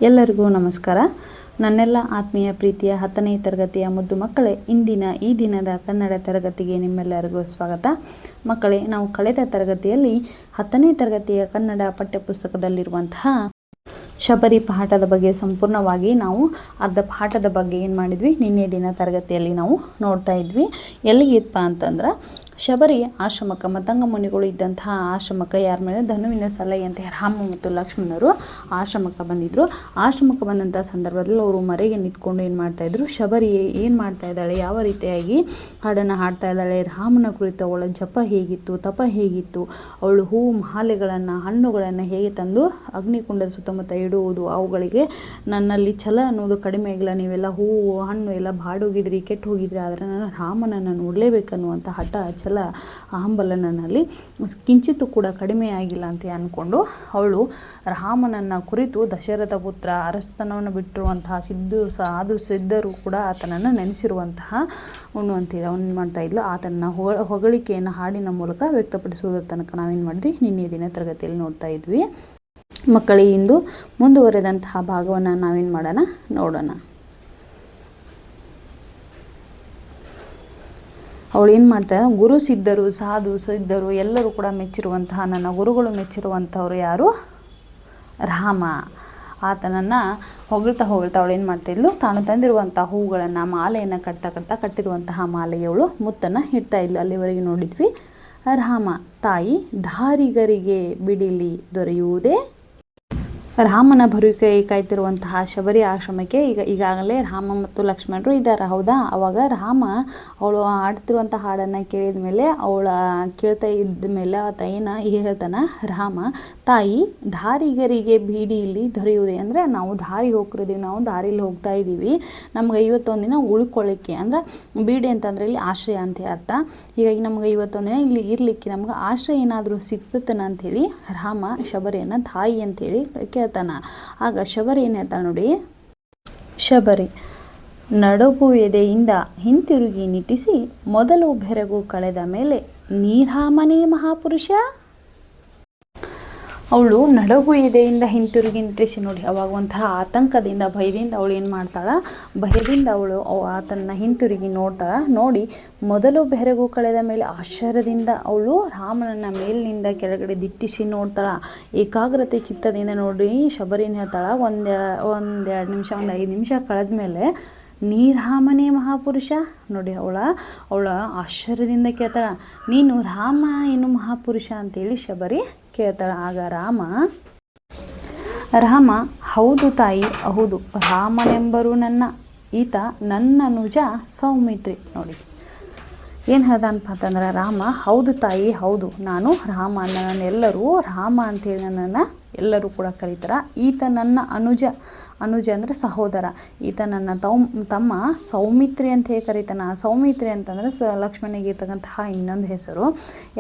ಎಲ್ಲರಿಗೂ ನಮಸ್ಕಾರ. ನನ್ನೆಲ್ಲ ಆತ್ಮೀಯ ಪ್ರೀತಿಯ 10ನೇ ತರಗತಿಯ ಮುದ್ದು ಮಕ್ಕಳೇ, ಇಂದಿನ ಈ ದಿನದ ಕನ್ನಡ ತರಗತಿಗೆ ನಿಮ್ಮೆಲ್ಲರಿಗೂ ಸ್ವಾಗತ. ಮಕ್ಕಳೇ, ನಾವು ಕಳೆದ ತರಗತಿಯಲ್ಲಿ 10ನೇ ತರಗತಿಯ ಕನ್ನಡ ಪಠ್ಯಪುಸ್ತಕದಲ್ಲಿರುವಂತಹ ಶಬರಿ ಪಾಠದ ಬಗ್ಗೆ ಸಂಪೂರ್ಣವಾಗಿ ನಾವು ಅರ್ಧ ಪಾಠದ ಬಗ್ಗೆ ಏನು ಮಾಡಿದ್ವಿ, ನಿನ್ನೆ ದಿನ ತರಗತಿಯಲ್ಲಿ ನಾವು ನೋಡ್ತಾ ಇದ್ವಿ. ಎಲ್ಲಿಗಿತ್ತಪ್ಪ ಅಂತಂದ್ರೆ, ಶಬರಿ ಆಶ್ರಮಕ್ಕೆ ಮತಂಗ ಮುನಿಗಳು ಇದ್ದಂತಹ ಆಶ್ರಮಕ್ಕೆ ಯಾರ ಮೇಲೆ ಧನುವಿನ ಸಲಹೆಯಂತೆ ರಾಮ ಮತ್ತು ಲಕ್ಷ್ಮಣರು ಆಶ್ರಮಕ್ಕೆ ಬಂದಿದ್ದರು. ಆಶ್ರಮಕ್ಕೆ ಬಂದಂಥ ಸಂದರ್ಭದಲ್ಲಿ ಅವರು ಮರೆಗೆ ನಿಂತ್ಕೊಂಡು ಏನು ಮಾಡ್ತಾಯಿದ್ರು, ಶಬರಿ ಏನು ಮಾಡ್ತಾ ಇದ್ದಾಳೆ, ಯಾವ ರೀತಿಯಾಗಿ ಹಾಡನ್ನು ಹಾಡ್ತಾ ಇದ್ದಾಳೆ, ರಾಮನ ಕುರಿತು ಅವಳ ಜಪ ಹೇಗಿತ್ತು, ತಪ ಹೇಗಿತ್ತು, ಅವಳು ಹೂವು ಮಾಲೆಗಳನ್ನು ಹಣ್ಣುಗಳನ್ನು ಹೇಗೆ ತಂದು ಅಗ್ನಿಕುಂಡದ ಸುತ್ತಮುತ್ತ ಇಡುವುದು, ಅವುಗಳಿಗೆ ನನ್ನಲ್ಲಿ ಛಲ ಅನ್ನೋದು ಕಡಿಮೆ ಆಗಿಲ್ಲ, ನೀವೆಲ್ಲ ಹೂವು ಹಣ್ಣು ಎಲ್ಲ ಬಾಡೋಗಿದ್ರಿ, ಕೆಟ್ಟು ಹೋಗಿದ್ರಿ, ಆದರೆ ನಾನು ರಾಮನನ್ನು ನೋಡಲೇಬೇಕನ್ನುವಂಥ ಹಠ ಛಲ ಹಂಬಲ ನನ್ನಲ್ಲಿ ಕಿಂಚಿತ್ತು ಕೂಡ ಕಡಿಮೆ ಆಗಿಲ್ಲ ಅಂತ ಅಂದ್ಕೊಂಡು ಅವಳು ರಾಮನನ್ನು ಕುರಿತು ದಶರಥ ಪುತ್ರ ಅರಸತನವನ್ನು ಬಿಟ್ಟಿರುವಂತಹ ಸಾಧು ಸಿದ್ಧರು ಕೂಡ ಆತನನ್ನು ನೆನೆಸಿರುವಂತಹ ಅಂತೇಳಿ ಅವನು ಮಾಡ್ತಾ ಇದ್ಲು. ಆತನ ಹೊಗಳಿಕೆಯನ್ನು ಹಾಡಿನ ಮೂಲಕ ವ್ಯಕ್ತಪಡಿಸುವುದರ ತನಕ ನಾವೇನು ಮಾಡಿದ್ವಿ, ನಿನ್ನೆ ದಿನ ತರಗತಿಯಲ್ಲಿ ನೋಡ್ತಾ ಇದ್ವಿ. ಮಕ್ಕಳಿಗೆ ಇಂದು ಮುಂದುವರೆದಂತಹ ಭಾಗವನ್ನು ನಾವೇನು ಮಾಡೋಣ ನೋಡೋಣ. ಅವಳು ಏನು ಮಾಡ್ತಾಳೆ, ಗುರು ಸಿದ್ಧರು ಸಾಧು ಸಿದ್ಧರು ಎಲ್ಲರೂ ಕೂಡ ಮೆಚ್ಚಿರುವಂತಹ, ನನ್ನ ಗುರುಗಳು ಮೆಚ್ಚಿರುವಂಥವ್ರು ಯಾರು, ರಾಮ. ಆತನನ್ನು ಹೊಗಳ್ತಾ ಅವಳು ಏನು ಮಾಡ್ತಾಯಿದ್ಲು, ತಾನು ತಂದಿರುವಂಥ ಹೂಗಳನ್ನು ಮಾಲೆಯನ್ನು ಕಟ್ಟಿರುವಂತಹ ಮಾಲೆಗೆ ಅವಳು ಮುತ್ತನ್ನು ಇಡ್ತಾ ಇದ್ಲು. ಅಲ್ಲಿವರೆಗೆ ನೋಡಿದ್ವಿ. ರಾಮ ತಾಯಿ ದಾರಿಗರಿಗೆ ಬಿಡಿಲಿ ದೊರೆಯುವುದೇ. ರಾಮನ ಬರುವಿಕೆ ಕಾಯ್ತಿರುವಂತಹ ಶಬರಿ ಆಶ್ರಮಕ್ಕೆ ಈಗಾಗಲೇ ರಾಮ ಮತ್ತು ಲಕ್ಷ್ಮಣರು ಇದ್ದಾರೆ, ಹೌದಾ. ಆವಾಗ ರಾಮ ಅವಳು ಹಾಡ್ತಿರುವಂಥ ಹಾಡನ್ನು ಕೇಳಿದ ಮೇಲೆ, ಅವಳ ಕೇಳ್ತಾ ಇದ್ದ ಮೇಲೆ ಆತ ಹೇಳ್ತಾನೆ, ರಾಮ ತಾಯಿ ದಾರಿಗರಿಗೆ ಬೀಡಿಯಲ್ಲಿ ದೊರೆಯುವುದೇ. ಅಂದರೆ ನಾವು ದಾರಿ ಹೋಗ್ತಿದ್ದೀವಿ, ನಾವು ದಾರಿಲಿ ಹೋಗ್ತಾ ಇದ್ದೀವಿ, ನಮ್ಗೆ ಇವತ್ತೊಂದು ದಿನ ಉಳ್ಕೊಳ್ಳಿಕ್ಕೆ, ಅಂದರೆ ಬೀಡಿ ಅಂತಂದರೆ ಇಲ್ಲಿ ಆಶ್ರಯ ಅಂತ ಅರ್ಥ. ಹೀಗಾಗಿ ನಮ್ಗೆ ಇವತ್ತೊಂದು ದಿನ ಇಲ್ಲಿ ಇರಲಿಕ್ಕೆ ನಮ್ಗೆ ಆಶ್ರಯ ಏನಾದರೂ ಸಿಗ್ತತನ ಅಂಥೇಳಿ ರಾಮ ಶಬರಿಯನ್ನು ತಾಯಿ ಅಂತೇಳಿ ಕೇಳ್ತಾನೆ. ಆಗ ಶಬರಿ ಏನು ಹೇಳ್ತಾಳೆ ನೋಡಿ, ಶಬರಿ ನಡುಗು ಎದೆಯಿಂದ ಹಿಂತಿರುಗಿ ನಿಟ್ಟಿಸಿ ಮೊದಲು ಬೆರಗು ಕಳೆದ ಮೇಲೆ ನೀರಾಮನೇ ಮಹಾಪುರುಷ. ಅವಳು ನಡುಗು ಎದೆಯಿಂದ ಹಿಂತಿರುಗಿ ನಿಟ್ಟಿಸಿ ನೋಡಿ, ಅವಾಗ ಒಂಥರ ಆತಂಕದಿಂದ ಭಯದಿಂದ ಅವಳು ಏನು ಮಾಡ್ತಾಳೆ, ಭಯದಿಂದ ಅವಳು ಆತನ ಹಿಂತಿರುಗಿ ನೋಡ್ತಾಳೆ. ನೋಡಿ ಮೊದಲು ಬೆರಗು ಕಳೆದ ಮೇಲೆ ಆಶ್ಚರ್ಯದಿಂದ ಅವಳು ರಾಮನನ್ನು ಮೇಲಿನಿಂದ ಕೆಳಗಡೆ ದಿಟ್ಟಿಸಿ ನೋಡ್ತಾಳೆ. ಏಕಾಗ್ರತೆ ಚಿತ್ತದಿಂದ ನೋಡಿ ಶಬರಿನ ಹೇಳ್ತಾಳೆ, ಒಂದೆರಡು ನಿಮಿಷ 5 ನಿಮಿಷ ಕಳೆದ ಮೇಲೆ ನೀರಾಮನೇ ಮಹಾಪುರುಷ. ನೋಡಿ ಅವಳ ಆಶ್ಚರ್ಯದಿಂದ ಕೇಳ್ತಾಳೆ, ನೀನು ರಾಮ ಏನು ಮಹಾಪುರುಷ ಅಂತೇಳಿ ಶಬರಿ ಕೇಳ್ತಾಳೆ. ಆಗ ರಾಮ ಹೌದು ತಾಯಿ ಹೌದು, ರಾಮನೆಂಬರು ಈತ ನನ್ನ ಅನುಜ ಸೌಮಿತ್ರಿ. ನೋಡಿ ಏನು ಹೇಳ್ದನಪ್ಪ ಅಂತಂದ್ರೆ, ರಾಮ ಹೌದು ತಾಯಿ ಹೌದು, ನಾನು ರಾಮ, ನನ್ನೆಲ್ಲರೂ ರಾಮ ಅಂತೇಳಿ ನನ್ನನ್ನು ಎಲ್ಲರೂ ಕೂಡ ಕರೀತಾರೆ. ಈತ ನನ್ನ ಅನುಜ ಅಂದರೆ ಸಹೋದರ, ಈತ ನನ್ನ ತಮ್ಮ ಸೌಮಿತ್ರಿ ಅಂತ ಹೇಳಿ ಕರೀತಾನೆ. ಸೌಮಿತ್ರಿ ಅಂತಂದರೆ ಲಕ್ಷ್ಮಣನಿಗೆ ಇರ್ತಕ್ಕಂತಹ ಇನ್ನೊಂದು ಹೆಸರು.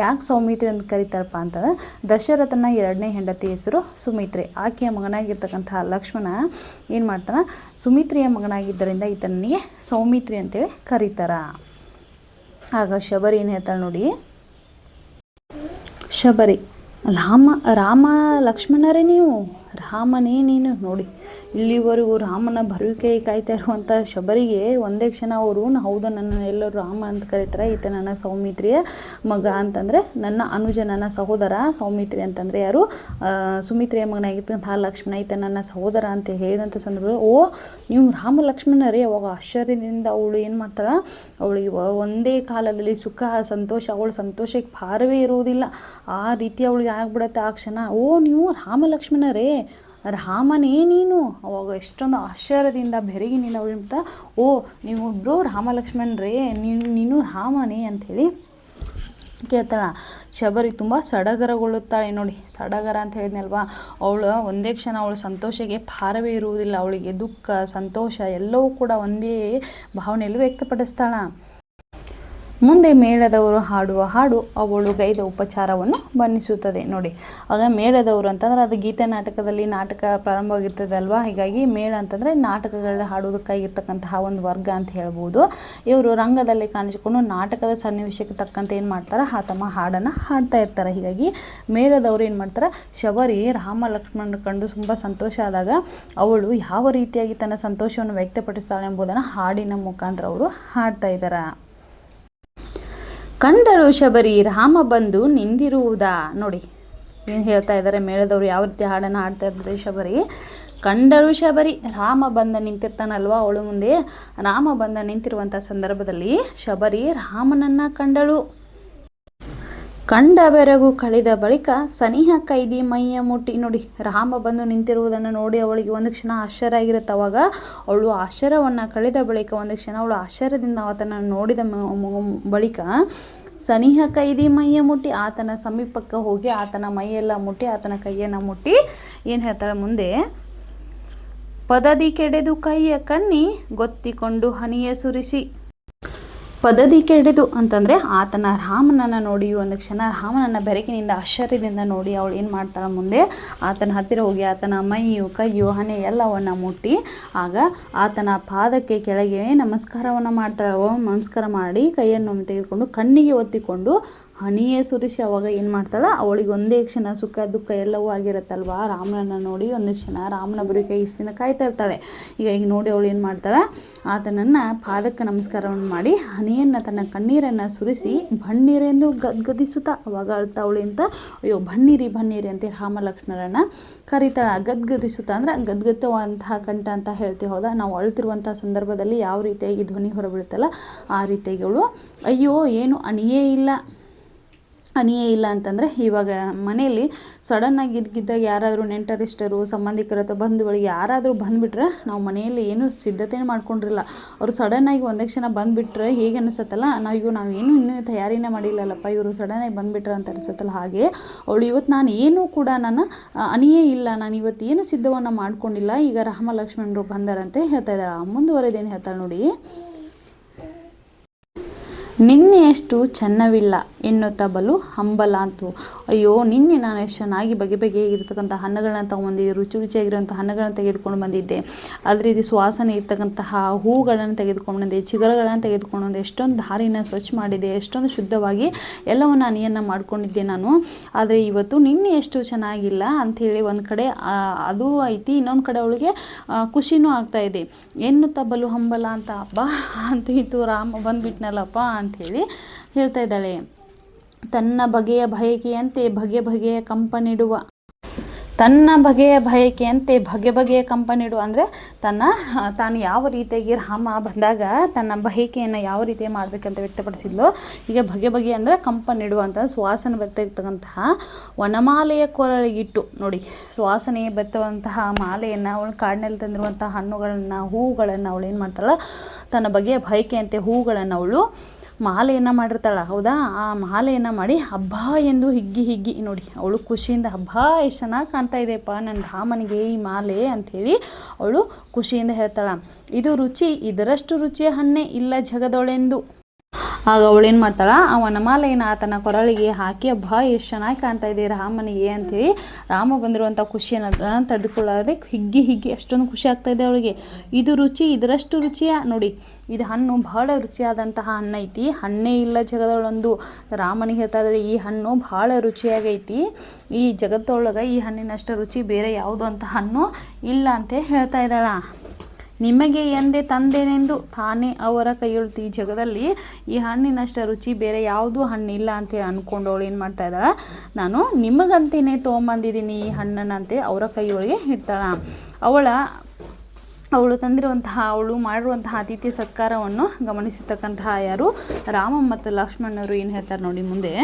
ಯಾಕೆ ಸೌಮಿತ್ರಿ ಅಂತ ಕರೀತಾರಪ್ಪ ಅಂತಂದ್ರೆ, ದಶರಥನ 2ನೇ ಹೆಂಡತಿ ಹೆಸರು ಸುಮಿತ್ರೆ. ಆಕೆಯ ಮಗನಾಗಿರ್ತಕ್ಕಂತಹ ಲಕ್ಷ್ಮಣ ಏನು ಮಾಡ್ತಾನೆ, ಸುಮಿತ್ರೆಯ ಮಗನಾಗಿದ್ದರಿಂದ ಈತನಿಗೆ ಸೌಮಿತ್ರಿ ಅಂತೇಳಿ ಕರೀತಾರೆ. ಆಗ ಶಬರಿ ಏನು ಹೇಳ್ತಾಳೆ ನೋಡಿ, ಶಬರಿ ರಾಮ ಲಕ್ಷ್ಮಣರೇ ನೀವು, ರಾಮನೇ ನೀನು. ನೋಡಿ ಇಲ್ಲಿವರೆಗೂ ರಾಮನ ಬರುವಿಕೆ ಕಾಯ್ತಾ ಇರುವಂಥ ಶಬರಿಗೆ ಒಂದೇ ಕ್ಷಣ ಅವರು ಹೌದು ನನ್ನ ಎಲ್ಲರೂ ರಾಮ ಅಂತ ಕರೀತಾರೆ, ಈತ ನನ್ನ ಸೌಮಿತ್ರಿಯ ಮಗ ಅಂತಂದರೆ ನನ್ನ ಅನುಜ, ನನ್ನ ಸಹೋದರ. ಸೌಮಿತ್ರಿ ಅಂತಂದರೆ ಯಾರು, ಸುಮಿತ್ರೆಯ ಮಗನಾಗಿರ್ತಕ್ಕಂಥ ಲಕ್ಷ್ಮಣ, ಈತ ನನ್ನ ಸಹೋದರ ಅಂತ ಹೇಳಿದಂಥ ಸಂದರ್ಭದಲ್ಲಿ, ಓ ನೀವು ರಾಮ ಲಕ್ಷ್ಮಣರೇ. ಅವಾಗ ಆಶ್ಚರ್ಯದಿಂದ ಅವಳು ಏನು ಮಾಡ್ತಾಳೆ, ಅವಳಿಗೆ ಒಂದೇ ಕಾಲದಲ್ಲಿ ಸುಖ ಸಂತೋಷ, ಅವಳ ಸಂತೋಷಕ್ಕೆ ಭಾರವೇ ಇರುವುದಿಲ್ಲ, ಆ ರೀತಿ ಅವಳಿಗೆ ಆಗ್ಬಿಡತ್ತೆ ಆ ಕ್ಷಣ. ಓ ನೀವು ರಾಮ ಲಕ್ಷ್ಮಣರೇ, ರಾಮನೇ ನೀನು. ಅವಾಗ ಎಷ್ಟೊಂದು ಆಶ್ಚರ್ಯದಿಂದ ಬೆರಗಿನಿಂದ ಅವಳಿಂತ, ಓ ನೀವಿಬ್ಬರು ರಾಮ ಲಕ್ಷ್ಮಣರೇ, ನೀನು ರಾಮನೇ ಅಂಥೇಳಿ ಕೇಳ್ತಾಳ. ಶಬರಿ ತುಂಬ ಸಡಗರಗೊಳ್ಳುತ್ತಾಳೆ. ನೋಡಿ ಸಡಗರ ಅಂತ ಹೇಳಿದ್ನಲ್ವಾ, ಅವಳು ಒಂದೇ ಕ್ಷಣ ಅವಳ ಸಂತೋಷಕ್ಕೆ ಭಾರವೇ ಇರುವುದಿಲ್ಲ, ಅವಳಿಗೆ ದುಃಖ ಸಂತೋಷ ಎಲ್ಲವೂ ಕೂಡ ಒಂದೇ ಭಾವನೆಯಲ್ಲಿ ವ್ಯಕ್ತಪಡಿಸ್ತಾಳ. ಮುಂದೆ ಮೇಳದವರು ಹಾಡುವ ಹಾಡು ಅವಳು ಗೈದ ಉಪಚಾರವನ್ನು ಬಣ್ಣಿಸುತ್ತದೆ. ನೋಡಿ, ಆಗ ಮೇಳದವರು ಅಂತಂದ್ರೆ ಅದು ಗೀತೆ ನಾಟಕದಲ್ಲಿ ನಾಟಕ ಪ್ರಾರಂಭವಾಗಿರ್ತದೆ ಅಲ್ವಾ. ಹೀಗಾಗಿ ಮೇಳ ಅಂತಂದರೆ ನಾಟಕಗಳನ್ನ ಹಾಡುವುದಕ್ಕಾಗಿರ್ತಕ್ಕಂತಹ ಒಂದು ವರ್ಗ ಅಂತ ಹೇಳ್ಬೋದು. ಇವರು ರಂಗದಲ್ಲಿ ಕಾಣಿಸಿಕೊಂಡು ನಾಟಕದ ಸನ್ನಿವೇಶಕ್ಕೆ ತಕ್ಕಂತೆ ಏನು ಮಾಡ್ತಾರೆ, ತಮ್ಮ ಹಾಡನ್ನು ಹಾಡ್ತಾ ಇರ್ತಾರೆ. ಹೀಗಾಗಿ ಮೇಳದವರು ಏನು ಮಾಡ್ತಾರೆ, ಶಬರಿ ರಾಮ ಲಕ್ಷ್ಮಣನ ಕಂಡು ತುಂಬ ಸಂತೋಷ ಆದಾಗ ಅವಳು ಯಾವ ರೀತಿಯಾಗಿ ತನ್ನ ಸಂತೋಷವನ್ನು ವ್ಯಕ್ತಪಡಿಸ್ತಾಳೆ ಎಂಬುದನ್ನು ಹಾಡಿನ ಮುಖಾಂತರ ಅವರು ಹಾಡ್ತಾ ಇದ್ದಾರೆ. ಕಂಡಳು ಶಬರಿ ರಾಮ ಬಂದು ನಿಂದಿರುವುದಾ. ನೋಡಿ ಏನು ಹೇಳ್ತಾ ಇದ್ದಾರೆ ಮೇಳದವರು, ಯಾವ ರೀತಿ ಹಾಡನ್ನು ಹಾಡ್ತಾ ಇದ್ದಾರೆ. ಶಬರಿ ಕಂಡಳು ಶಬರಿ ರಾಮ ಬಂದ ನಿಂತಿರ್ತಾನಲ್ವ ಅವಳು ಮುಂದೆ. ರಾಮ ಬಂದ ನಿಂತಿರುವಂಥ ಸಂದರ್ಭದಲ್ಲಿ ಶಬರಿ ರಾಮನನ್ನು ಕಂಡಳು. ಕಂಡ ಬೆರಗು ಕಳೆದ ಬಳಿಕ ಸನಿಹ ಕೈದಿ ಮೈಯ ಮುಟ್ಟಿ. ನೋಡಿ, ರಾಮ ಬಂದು ನಿಂತಿರುವುದನ್ನು ನೋಡಿ ಅವಳಿಗೆ ಒಂದು ಕ್ಷಣ ಆಶ್ಚರ್ಯ ಆಗಿರುತ್ತೆ. ಅವಾಗ ಅವಳು ಆಶ್ಚರ್ಯವನ್ನು ಕಳೆದ ಬಳಿಕ ಒಂದು ಕ್ಷಣ ಅವಳು ಆಶ್ಚರ್ಯದಿಂದ ಆತನ ನೋಡಿದ ಬಳಿಕ ಸನಿಹ ಕೈದಿ ಮೈಯ ಮುಟ್ಟಿ ಆತನ ಸಮೀಪಕ್ಕೆ ಹೋಗಿ ಆತನ ಮೈಯೆಲ್ಲ ಮುಟ್ಟಿ ಆತನ ಕೈಯನ್ನು ಮುಟ್ಟಿ ಏನು ಹೇಳ್ತಾಳೆ ಮುಂದೆ, ಪದದಿ ಕೆಡೆದು ಕೈಯ ಕಣ್ಣಿ ಗೊತ್ತಿಕೊಂಡು ಹನಿಯ ಸುರಿಸಿ. ಪದದಿ ಕೆಡೆದು ಅಂತಂದರೆ ಆತನ ರಾಮನನ್ನು ನೋಡಿ ಒಂದು ಕ್ಷಣ ರಾಮನನ್ನು ಬೆರಕಿನಿಂದ ಆಶ್ಚರ್ಯದಿಂದ ನೋಡಿ ಅವಳು ಏನು ಮಾಡ್ತಾಳೆ ಮುಂದೆ ಆತನ ಹತ್ತಿರ ಹೋಗಿ ಆತನ ಮೈಯು ಕೈಯು ಹಣೆ ಎಲ್ಲವನ್ನು ಮುಟ್ಟಿ ಆಗ ಆತನ ಪಾದಕ್ಕೆ ಕೆಳಗೆ ನಮಸ್ಕಾರವನ್ನು ಮಾಡ್ತಾಳೆ. ನಮಸ್ಕಾರ ಮಾಡಿ ಕೈಯನ್ನು ತೆಗೆದುಕೊಂಡು ಕಣ್ಣಿಗೆ ಒತ್ತಿಕೊಂಡು ಹನಿಯೇ ಸುರಿಸಿ ಅವಾಗ ಏನು ಮಾಡ್ತಾಳೆ, ಅವಳಿಗೆ ಒಂದೇ ಕ್ಷಣ ಸುಖ ದುಃಖ ಎಲ್ಲವೂ ಆಗಿರುತ್ತಲ್ವ. ರಾಮನನ್ನು ನೋಡಿ ಒಂದು ಕ್ಷಣ ರಾಮನ ಬರಿಗೆ ಇಷ್ಟು ದಿನ ಕಾಯ್ತಾ ಇರ್ತಾಳೆ. ಈಗ ನೋಡಿ ಅವಳು ಏನು ಮಾಡ್ತಾಳೆ, ಆತನನ್ನು ಪಾದಕ್ಕೆ ನಮಸ್ಕಾರವನ್ನು ಮಾಡಿ ಹನಿಯನ್ನು ತನ್ನ ಕಣ್ಣೀರನ್ನು ಸುರಿಸಿ ಬಣ್ಣೀರೆಂದು ಗದ್ಗದಿಸುತ್ತಾ ಅವಾಗ ಅಳ್ತಾವಳಿ ಅಂತ, ಅಯ್ಯೋ ಬಣ್ಣೀರಿ ಬಣ್ಣೀರಿ ಅಂತ ರಾಮ ಲಕ್ಷ್ಮಣರನ್ನು ಕರೀತಾಳೆ. ಗದ್ಗದಿಸುತ್ತಾ ಅಂದರೆ ಗದ್ಗತ್ತುವಂತಹ ಕಂಠ ಅಂತ ಹೇಳ್ತೀವಿ. ಹೌದಾ, ನಾವು ಅಳ್ತಿರುವಂಥ ಸಂದರ್ಭದಲ್ಲಿ ಯಾವ ರೀತಿಯಾಗಿ ಧ್ವನಿ ಹೊರಬೀಳುತ್ತಲ್ಲ ಆ ರೀತಿಯಾಗಿ ಅವಳು ಅಯ್ಯೋ ಏನು ಅಣಿಯೇ ಇಲ್ಲ ಅಂತಂದರೆ ಇವಾಗ ಮನೆಯಲ್ಲಿ ಸಡನ್ನಾಗಿ ಇದ್ದಾಗ ಯಾರಾದರೂ ನೆಂಟರಿಷ್ಟರು ಸಂಬಂಧಿಕರ ಅಥವಾ ಬಂಧುಗಳಿಗೆ ಯಾರಾದರೂ ಬಂದುಬಿಟ್ರೆ ನಾವು ಮನೆಯಲ್ಲಿ ಏನು ಸಿದ್ಧತೆ ಮಾಡ್ಕೊಂಡಿರಲ್ಲ, ಅವರು ಸಡನ್ನಾಗಿ ಒಂದೇ ಕ್ಷಣ ಬಂದುಬಿಟ್ರೆ ಹೇಗೆ ಅನಿಸುತ್ತಲ್ಲ, ನಾವೇನು ಇನ್ನೂ ತಯಾರಿನೇ ಮಾಡಿಲ್ಲಲ್ಲಪ್ಪ, ಇವರು ಸಡನ್ನಾಗಿ ಬಂದುಬಿಟ್ರೆ ಅಂತ ಅನಿಸುತ್ತಲ್ಲ. ಹಾಗೆ ಅವಳು ಇವತ್ತು ನಾನು ಏನೂ ಕೂಡ ಅಣಿಯೇ ಇಲ್ಲ, ನಾನು ಇವತ್ತು ಏನು ಸಿದ್ಧವನ್ನು ಮಾಡ್ಕೊಂಡಿಲ್ಲ, ಈಗ ರಾಮ ಲಕ್ಷ್ಮಣರು ಬಂದಾರಂತೆ ಹೇಳ್ತಾ ಇದ್ದಾರೆ. ಮುಂದುವರೆದೇನು ಹೇಳ್ತಾಳೆ ನೋಡಿ, ನಿನ್ನೆಯಷ್ಟು ಚೆನ್ನವಿಲ್ಲ ಎನ್ನುತ್ತಾ ಬಲು ಹಂಬಲ ಅಂತು. ಅಯ್ಯೋ ನಿನ್ನೆ ನಾನು ಎಷ್ಟು ಚೆನ್ನಾಗಿ ಬಗೆ ಬಗೆಯಾಗಿರ್ತಕ್ಕಂಥ ಹಣ್ಣುಗಳನ್ನ ತೊಗೊಂಬಂದಿದ್ದೆ, ರುಚಿ ರುಚಿಯಾಗಿರುವಂಥ ಹಣ್ಣುಗಳನ್ನು ತೆಗೆದುಕೊಂಡು ಬಂದಿದ್ದೆ, ಅದ್ರ ರೀತಿ ಸುವಾಸನೆ ಇರ್ತಕ್ಕಂತಹ ಹೂಗಳನ್ನು ತೆಗೆದುಕೊಂಡು ಬಂದೆ, ಚಿಗುರುಗಳನ್ನು ತೆಗೆದುಕೊಂಡು ಬಂದೆ, ಎಷ್ಟೊಂದು ದಾರಿನ ಸ್ವಚ್ಛ ಮಾಡಿದೆ, ಎಷ್ಟೊಂದು ಶುದ್ಧವಾಗಿ ಎಲ್ಲವನ್ನು ಅನಿಯನ್ನು ಮಾಡ್ಕೊಂಡಿದ್ದೆ ನಾನು. ಆದರೆ ಇವತ್ತು ನಿನ್ನೆ ಎಷ್ಟು ಚೆನ್ನಾಗಿಲ್ಲ ಅಂಥೇಳಿ ಒಂದು ಕಡೆ ಅದು ಐತಿ, ಇನ್ನೊಂದು ಕಡೆ ಅವಳಿಗೆ ಖುಷಿನೂ ಆಗ್ತಾಯಿದೆ. ಎನ್ನುತ್ತಾ ಬಲು ಹಂಬಲ ಅಂತ, ಹಬ್ಬ ಅಂತೂ ಇತ್ತು ರಾಮ ಬಂದುಬಿಟ್ನಲ್ಲಪ್ಪ ಅಂಥೇಳಿ ಹೇಳ್ತಾ ಇದ್ದಾಳೆ. ತನ್ನ ಬಗೆಯ ಬಯಕೆಯಂತೆ ಬಗೆ ಬಗೆಯ ಕಂಪನಿಡುವ ಅಂದರೆ ತಾನು ಯಾವ ರೀತಿಯಾಗಿ ರಾಮ ಬಂದಾಗ ತನ್ನ ಬಯಕೆಯನ್ನು ಯಾವ ರೀತಿ ಮಾಡಬೇಕಂತ ವ್ಯಕ್ತಪಡಿಸಿದ್ಲು. ಈಗ ಬಗೆ ಬಗೆ ಅಂದರೆ ಕಂಪನಿಡುವಂಥ ಸುವಾಸನೆ ಬರ್ತಿರ್ತಕ್ಕಂತಹ ವನಮಾಲೆಯ ಕೊರಳಿಗಿಟ್ಟು. ನೋಡಿ, ಸುವಾಸನೆ ಬರ್ತವಂತಹ ಮಾಲೆಯನ್ನು ಅವಳು ಕಾಡಿನಲ್ಲಿ ತಂದಿರುವಂಥ ಹಣ್ಣುಗಳನ್ನು ಹೂಗಳನ್ನು ಅವಳು ಏನು ಮಾಡ್ತಾಳೆ, ತನ್ನ ಬಗೆಯ ಬಯಕೆಯಂತೆ ಹೂಗಳನ್ನು ಅವಳು ಮಾಲೆಯನ್ನು ಮಾಡಿರ್ತಾಳೆ. ಹೌದಾ, ಆ ಮಾಲೆಯನ್ನು ಮಾಡಿ ಹಬ್ಬ ಎಂದು ಹಿಗ್ಗಿ ನೋಡಿ ಅವಳು ಖುಷಿಯಿಂದ ಹಬ್ಬ ಎಷ್ಟು ಚೆನ್ನಾಗಿ ಕಾಣ್ತಾ ಇದೆಯಪ್ಪ ನನ್ನ ರಾಮನಿಗೆ ಈ ಮಾಲೆ ಅಂಥೇಳಿ ಅವಳು ಖುಷಿಯಿಂದ ಹೇಳ್ತಾಳೆ. ಇದು ರುಚಿ, ಇದರಷ್ಟು ರುಚಿಯ ಹಣ್ಣೆ ಇಲ್ಲ ಜಗದೊಳೆಂದು. ಆಗ ಅವಳೇನು ಮಾಡ್ತಾಳೆ, ಆ ವನಮಾಲೆಯನ್ನು ಆತನ ಕೊರಳಿಗೆ ಹಾಕಿ ಹಬ್ಬ ಎಷ್ಟು ಚೆನ್ನಾಗಿ ಕಾಣ್ತಾ ಇದೆ ರಾಮನಿಗೆ ಅಂಥೇಳಿ ರಾಮ ಬಂದಿರುವಂಥ ಖುಷಿಯನ್ನು ತಡೆದುಕೊಳ್ಳದೆ ಹಿಗ್ಗಿ ಅಷ್ಟೊಂದು ಖುಷಿ ಆಗ್ತಾ ಇದೆ ಅವಳಿಗೆ. ಇದು ರುಚಿ, ಇದರಷ್ಟು ರುಚಿಯ ನೋಡಿ, ಇದು ಹಣ್ಣು ಬಹಳ ರುಚಿಯಾದಂತಹ ಹಣ್ಣೈತಿ, ಹಣ್ಣೇ ಇಲ್ಲ ಜಗದೊಳೊಂದು. ರಾಮನಿಗೆ ಹೇಳ್ತಾ ಇದ್ದಾರೆ ಈ ಹಣ್ಣು ಬಹಳ ರುಚಿಯಾಗೈತಿ, ಈ ಜಗತ್ತೊಳಗೆ ಈ ಹಣ್ಣಿನಷ್ಟು ರುಚಿ ಬೇರೆ ಯಾವುದು ಅಂತ ಹಣ್ಣು ಇಲ್ಲ ಅಂತ ಹೇಳ್ತಾ ಇದ್ದಾಳ. ನಿಮಗೆ ಎಂದೇ ತಂದೇನೆಂದು ತಾನೇ ಅವರ ಕೈಯೊಳ್ತಿ. ಈ ಜಗದಲ್ಲಿ ಈ ಹಣ್ಣಿನಷ್ಟು ರುಚಿ ಬೇರೆ ಯಾವುದೂ ಹಣ್ಣಿಲ್ಲ ಅಂತ ಅಂದ್ಕೊಂಡು ಅವಳು ಏನು ಮಾಡ್ತಾ ಇದ್ದಾಳೆ, ನಾನು ನಿಮಗಂತೇನೆ ತೊಗೊಂಬಂದಿದ್ದೀನಿ ಈ ಹಣ್ಣನ್ನಂತೆ ಅವರ ಕೈಯೊಳಗೆ ಇಡ್ತಾಳೆ. ಅವಳು ತಂದಿರುವಂತಹ ಅವಳು ಮಾಡಿರುವಂತಹ ಅತಿಥಿ ಸತ್ಕಾರವನ್ನು ಗಮನಿಸಿರ್ತಕ್ಕಂತಹ ಯಾರು ರಾಮ ಮತ್ತು ಲಕ್ಷ್ಮಣರು ಏನು ಹೇಳ್ತಾರೆ ನೋಡಿ ಮುಂದೆ,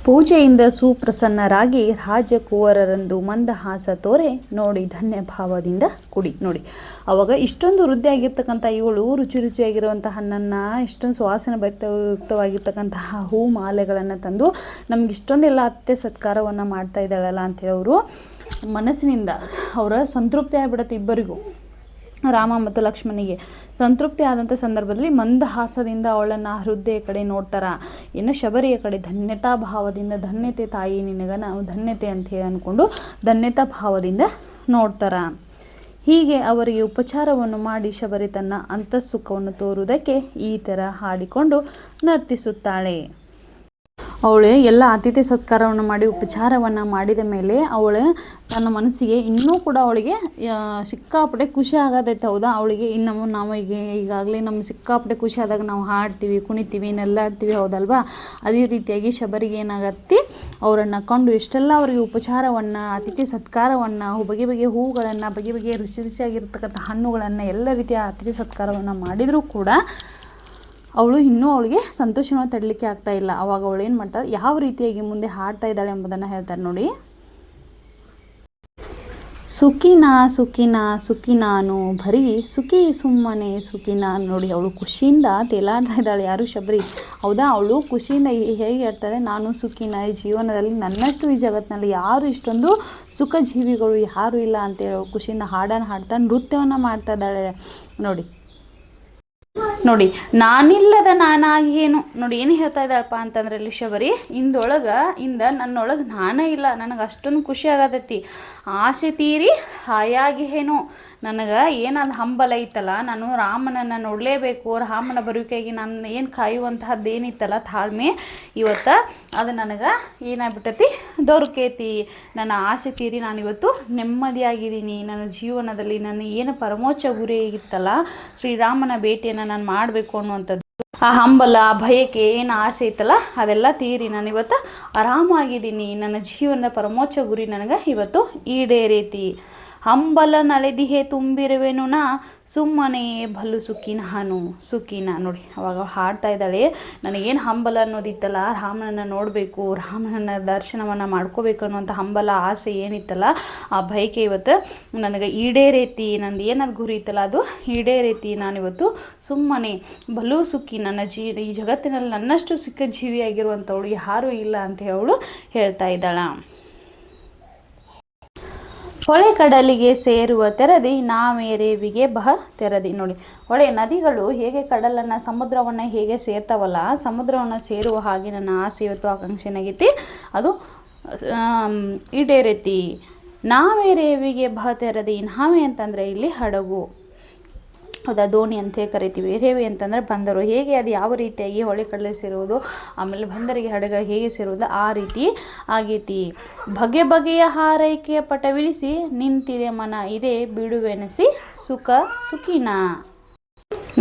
ಪೂಜೆಯಿಂದ ಸುಪ್ರಸನ್ನರಾಗಿ ರಾಜಕುವರರಂದು ಮಂದಹಾಸ ತೋರೆ ನೋಡಿ ಧನ್ಯ ಭಾವದಿಂದ ಕುಡಿ. ನೋಡಿ, ಅವಾಗ ಇಷ್ಟೊಂದು ವೃದ್ಧಿಯಾಗಿರ್ತಕ್ಕಂಥ ಇವಳು ರುಚಿಯಾಗಿರುವಂಥ ಹಣ್ಣನ್ನು, ಇಷ್ಟೊಂದು ಸುವಾಸನೆ ಭರಿತವಾಗಿರ್ತಕ್ಕಂತಹ ಹೂ ಮಾಲೆಗಳನ್ನು ತಂದು ನಮ್ಗೆ ಇಷ್ಟೊಂದೆಲ್ಲ ಅತ್ತೆ ಸತ್ಕಾರವನ್ನು ಮಾಡ್ತಾ ಇದ್ದಾಳಲ್ಲ ಅಂತೇಳಿ ಅವರು ಮನಸ್ಸಿನಿಂದ ಅವರ ಸಂತೃಪ್ತಿ ಆಗಿಬಿಡುತ್ತೆ ಇಬ್ಬರಿಗೂ. ರಾಮ ಮತ್ತು ಲಕ್ಷ್ಮಣಿಗೆ ಸಂತೃಪ್ತಿ ಆದಂಥ ಸಂದರ್ಭದಲ್ಲಿ ಮಂದಹಾಸದಿಂದ ಅವಳನ್ನು ಹೃದಯ ಕಡೆ ನೋಡ್ತಾರ. ಇನ್ನು ಶಬರಿಯ ಕಡೆ ಧನ್ಯತಾ ಭಾವದಿಂದ, ಧನ್ಯತೆ ತಾಯಿ ನಿನಗೆ ನಾವು ಧನ್ಯತೆ ಅಂತ ಹೇಳಿ ಅಂದ್ಕೊಂಡು ಧನ್ಯತಾ ಭಾವದಿಂದ ನೋಡ್ತಾರ. ಹೀಗೆ ಅವರಿಗೆ ಉಪಚಾರವನ್ನು ಮಾಡಿ ಶಬರಿ ತನ್ನ ಅಂತಃಸುಖವನ್ನು ತೋರುವುದಕ್ಕೆ ಈ ಥರ ಹಾಡಿಕೊಂಡು ನರ್ತಿಸುತ್ತಾಳೆ. ಅವಳು ಎಲ್ಲ ಆತಿಥ್ಯ ಸತ್ಕಾರವನ್ನು ಮಾಡಿ ಉಪಚಾರವನ್ನು ಮಾಡಿದ ಮೇಲೆ ಅವಳು ತನ್ನ ಮನಸ್ಸಿಗೆ ಇನ್ನೂ ಕೂಡ ಅವಳಿಗೆ ಸಿಕ್ಕಾಪಟ್ಟೆ ಖುಷಿ ಆಗತೈತೆ. ಹೌದಾ, ಅವಳಿಗೆ ಇನ್ನು ನಾವು ಈಗಾಗಲೇ ನಮ್ಗೆ ಸಿಕ್ಕಾಪಟ್ಟೆ ಖುಷಿ ಆದಾಗ ನಾವು ಹಾಡ್ತೀವಿ, ಕುಣಿತೀವಿ, ನೆಲ್ಲಾಡ್ತೀವಿ, ಹೌದಲ್ವಾ? ಅದೇ ರೀತಿಯಾಗಿ ಶಬರಿಗೆ ಏನಾಗತ್ತೆ, ಅವರನ್ನು ಕಂಡು ಎಷ್ಟೆಲ್ಲ ಅವರಿಗೆ ಉಪಚಾರವನ್ನು, ಅತಿಥಿ ಸತ್ಕಾರವನ್ನು, ಬಗೆ ಬಗೆಯ ಹೂವುಗಳನ್ನು, ಬಗೆ ಬಗೆಯ ರುಚಿ ರುಚಿಯಾಗಿರ್ತಕ್ಕಂಥ ಹಣ್ಣುಗಳನ್ನು, ಎಲ್ಲ ರೀತಿಯ ಅತಿಥಿ ಸತ್ಕಾರವನ್ನು ಮಾಡಿದರೂ ಕೂಡ ಅವಳಿಗೆ ಸಂತೋಷವನ್ನು ತಡಲಿಕ್ಕೆ ಆಗ್ತಾ ಇಲ್ಲ. ಅವಾಗ ಅವಳು ಏನು ಮಾಡ್ತಾಳೆ, ಯಾವ ರೀತಿಯಾಗಿ ಮುಂದೆ ಹಾಡ್ತಾ ಇದ್ದಾಳೆ ಎಂಬುದನ್ನು ಹೇಳ್ತಾರೆ ನೋಡಿ. ಸುಖಿನ ಸುಖಿನ ಸುಖಿ ನಾನು ಭರಿ ಸುಖಿ ಸುಮ್ಮನೆ ಸುಖಿ ನಾನು. ನೋಡಿ, ಅವಳು ಖುಷಿಯಿಂದ ತೇಲಾಡ್ತಾ ಇದ್ದಾಳೆ. ಯಾರು? ಶಬರಿ. ಹೌದಾ, ಅವಳು ಖುಷಿಯಿಂದ ಹೇಗೆ ಹೇಳ್ತಾರೆ, ನಾನು ಸುಖಿನ, ಈ ಜೀವನದಲ್ಲಿ ನನ್ನಷ್ಟು ಈ ಜಗತ್ತಿನಲ್ಲಿ ಯಾರು ಇಷ್ಟೊಂದು ಸುಖ ಜೀವಿಗಳು ಯಾರು ಇಲ್ಲ ಅಂತೇಳಿ ಅವಳು ಖುಷಿಯಿಂದ ಹಾಡನ್ನು ಹಾಡ್ತಾ ನೃತ್ಯವನ್ನು ಮಾಡ್ತಾ ಇದ್ದಾಳೆ. ನೋಡಿ, ನಾನಿಲ್ಲದ ನಾನಾಗಿ ಏನು. ನೋಡಿ, ಏನು ಹೇಳ್ತಾ ಇದ್ದಾಳಪ್ಪ ಅಂತಂದ್ರೆ ಇಲ್ಲಿ ಶಬರಿ, ನನ್ನೊಳಗೆ ನಾನೇ ಇಲ್ಲ, ನನಗೆ ಅಷ್ಟೊಂದು ಖುಷಿ ಆಗತೈತಿ, ಆಸೆ ತೀರಿ ಹಾಯಾಗಿ ಏನು, ನನಗೆ ಏನಾದ ಹಂಬಲ ಇತ್ತಲ್ಲ, ನಾನು ರಾಮನನ್ನು ನೋಡಲೇಬೇಕು, ರಾಮನ ಬರುವಿಕೆಯಾಗಿ ನಾನು ಏನು ಕಾಯುವಂತಹದ್ದು ಏನಿತ್ತಲ್ಲ ತಾಳ್ಮೆ, ಇವತ್ತು ಅದು ನನಗೆ ಏನಾಗ್ಬಿಟ್ಟೈತಿ, ದೊರಕೈತಿ. ನನ್ನ ಆಸೆ ತೀರಿ ನಾನಿವತ್ತು ನೆಮ್ಮದಿಯಾಗಿದ್ದೀನಿ. ನನ್ನ ಜೀವನದಲ್ಲಿ ನನ್ನ ಏನು ಪರಮೋಚ್ಚ ಗುರಿ ಇತ್ತಲ್ಲ, ಶ್ರೀರಾಮನ ಭೇಟಿಯನ್ನು ನಾನು ಮಾಡಬೇಕು ಅನ್ನುವಂಥದ್ದು, ಆ ಹಂಬಲ, ಆ ಭಯಕ್ಕೆ ಏನು ಆಸೆ ಇತ್ತಲ್ಲ ಅದೆಲ್ಲ ತೀರಿ ನಾನಿವತ್ತು ಆರಾಮಾಗಿದ್ದೀನಿ. ನನ್ನ ಜೀವನದ ಪರಮೋಚ್ಚ ಗುರಿ ನನಗೆ ಇವತ್ತು ಈಡೇರೈತಿ. ಹಂಬಲ ನಳೆದಿಹೆ ತುಂಬಿರುವೆನು ನಾ ಸುಮ್ಮನೆ ಬಲು ಸುಖಿನ. ನೋಡಿ, ಅವಾಗ ಹಾಡ್ತಾ ಇದ್ದಾಳೆ, ನನಗೇನು ಹಂಬಲ ಅನ್ನೋದಿತ್ತಲ್ಲ, ರಾಮನನ್ನು ನೋಡಬೇಕು, ರಾಮನನ್ನ ದರ್ಶನವನ್ನು ಮಾಡ್ಕೋಬೇಕು ಅನ್ನುವಂಥ ಹಂಬಲ, ಆಸೆ ಏನಿತ್ತಲ್ಲ, ಆ ಬಯಕೆ ಇವತ್ತು ನನಗೆ ಈಡೇರೈತಿ. ನಂದು ಏನಾದ್ರು ಗುರಿ ಇತ್ತಲ್ಲ ಅದು ಈಡೇರೈತಿ. ನಾನಿವತ್ತು ಸುಮ್ಮನೆ ಬಲು ಸುಖಿ, ಈ ಜಗತ್ತಿನಲ್ಲಿ ನನ್ನಷ್ಟು ಸುಖ ಜೀವಿಯಾಗಿರುವಂಥವಳು ಯಾರೂ ಇಲ್ಲ ಅಂತ ಹೇಳೋಳು ಹೇಳ್ತಾ ಇದ್ದಾಳ. ಹೊಳೆ ಕಡಲಿಗೆ ಸೇರುವ ತೆರದಿ ನಾಮೇರೇವಿಗೆ ತೆರದಿ. ನೋಡಿ, ಹೊಳೆ ನದಿಗಳು ಹೇಗೆ ಕಡಲನ್ನು, ಸಮುದ್ರವನ್ನು ಹೇಗೆ ಸೇರ್ತಾವಲ್ಲ, ಸಮುದ್ರವನ್ನು ಸೇರುವ ಹಾಗೆ ನನ್ನ ಆಸೆ ಇವತ್ತು ಆಕಾಂಕ್ಷೆ ಏನಾಗೈತಿ, ಅದು ಈಡೇರೈತಿ. ನಾವೇರೇವಿಗೆ ತೆರದಿ. ನಾವೇ ಅಂತಂದರೆ ಇಲ್ಲಿ ಹಡಗು, ಹೌದಾ, ದೋಣಿ ಅಂತ ಕರಿತೀವಿ. ರೇವಿ ಅಂತಂದರೆ ಬಂದರು. ಹೇಗೆ ಅದು ಯಾವ ರೀತಿಯಾಗಿ ಹೊಳೆ ಕಡಲೆ ಸೇರುವುದು, ಆಮೇಲೆ ಬಂದರಿಗೆ ಹಡಗ ಹೇಗೆ ಸೇರುವುದು, ಆ ರೀತಿ ಆಗೈತಿ. ಬಗೆ ಬಗೆಯ ಹಾರೈಕೆಯ ಪಟವಿಳಿಸಿ ನಿಂತಿದೆ ಮನ ಇದೆ ಬಿಡುವೆನಿಸಿ ಸುಖಿನ.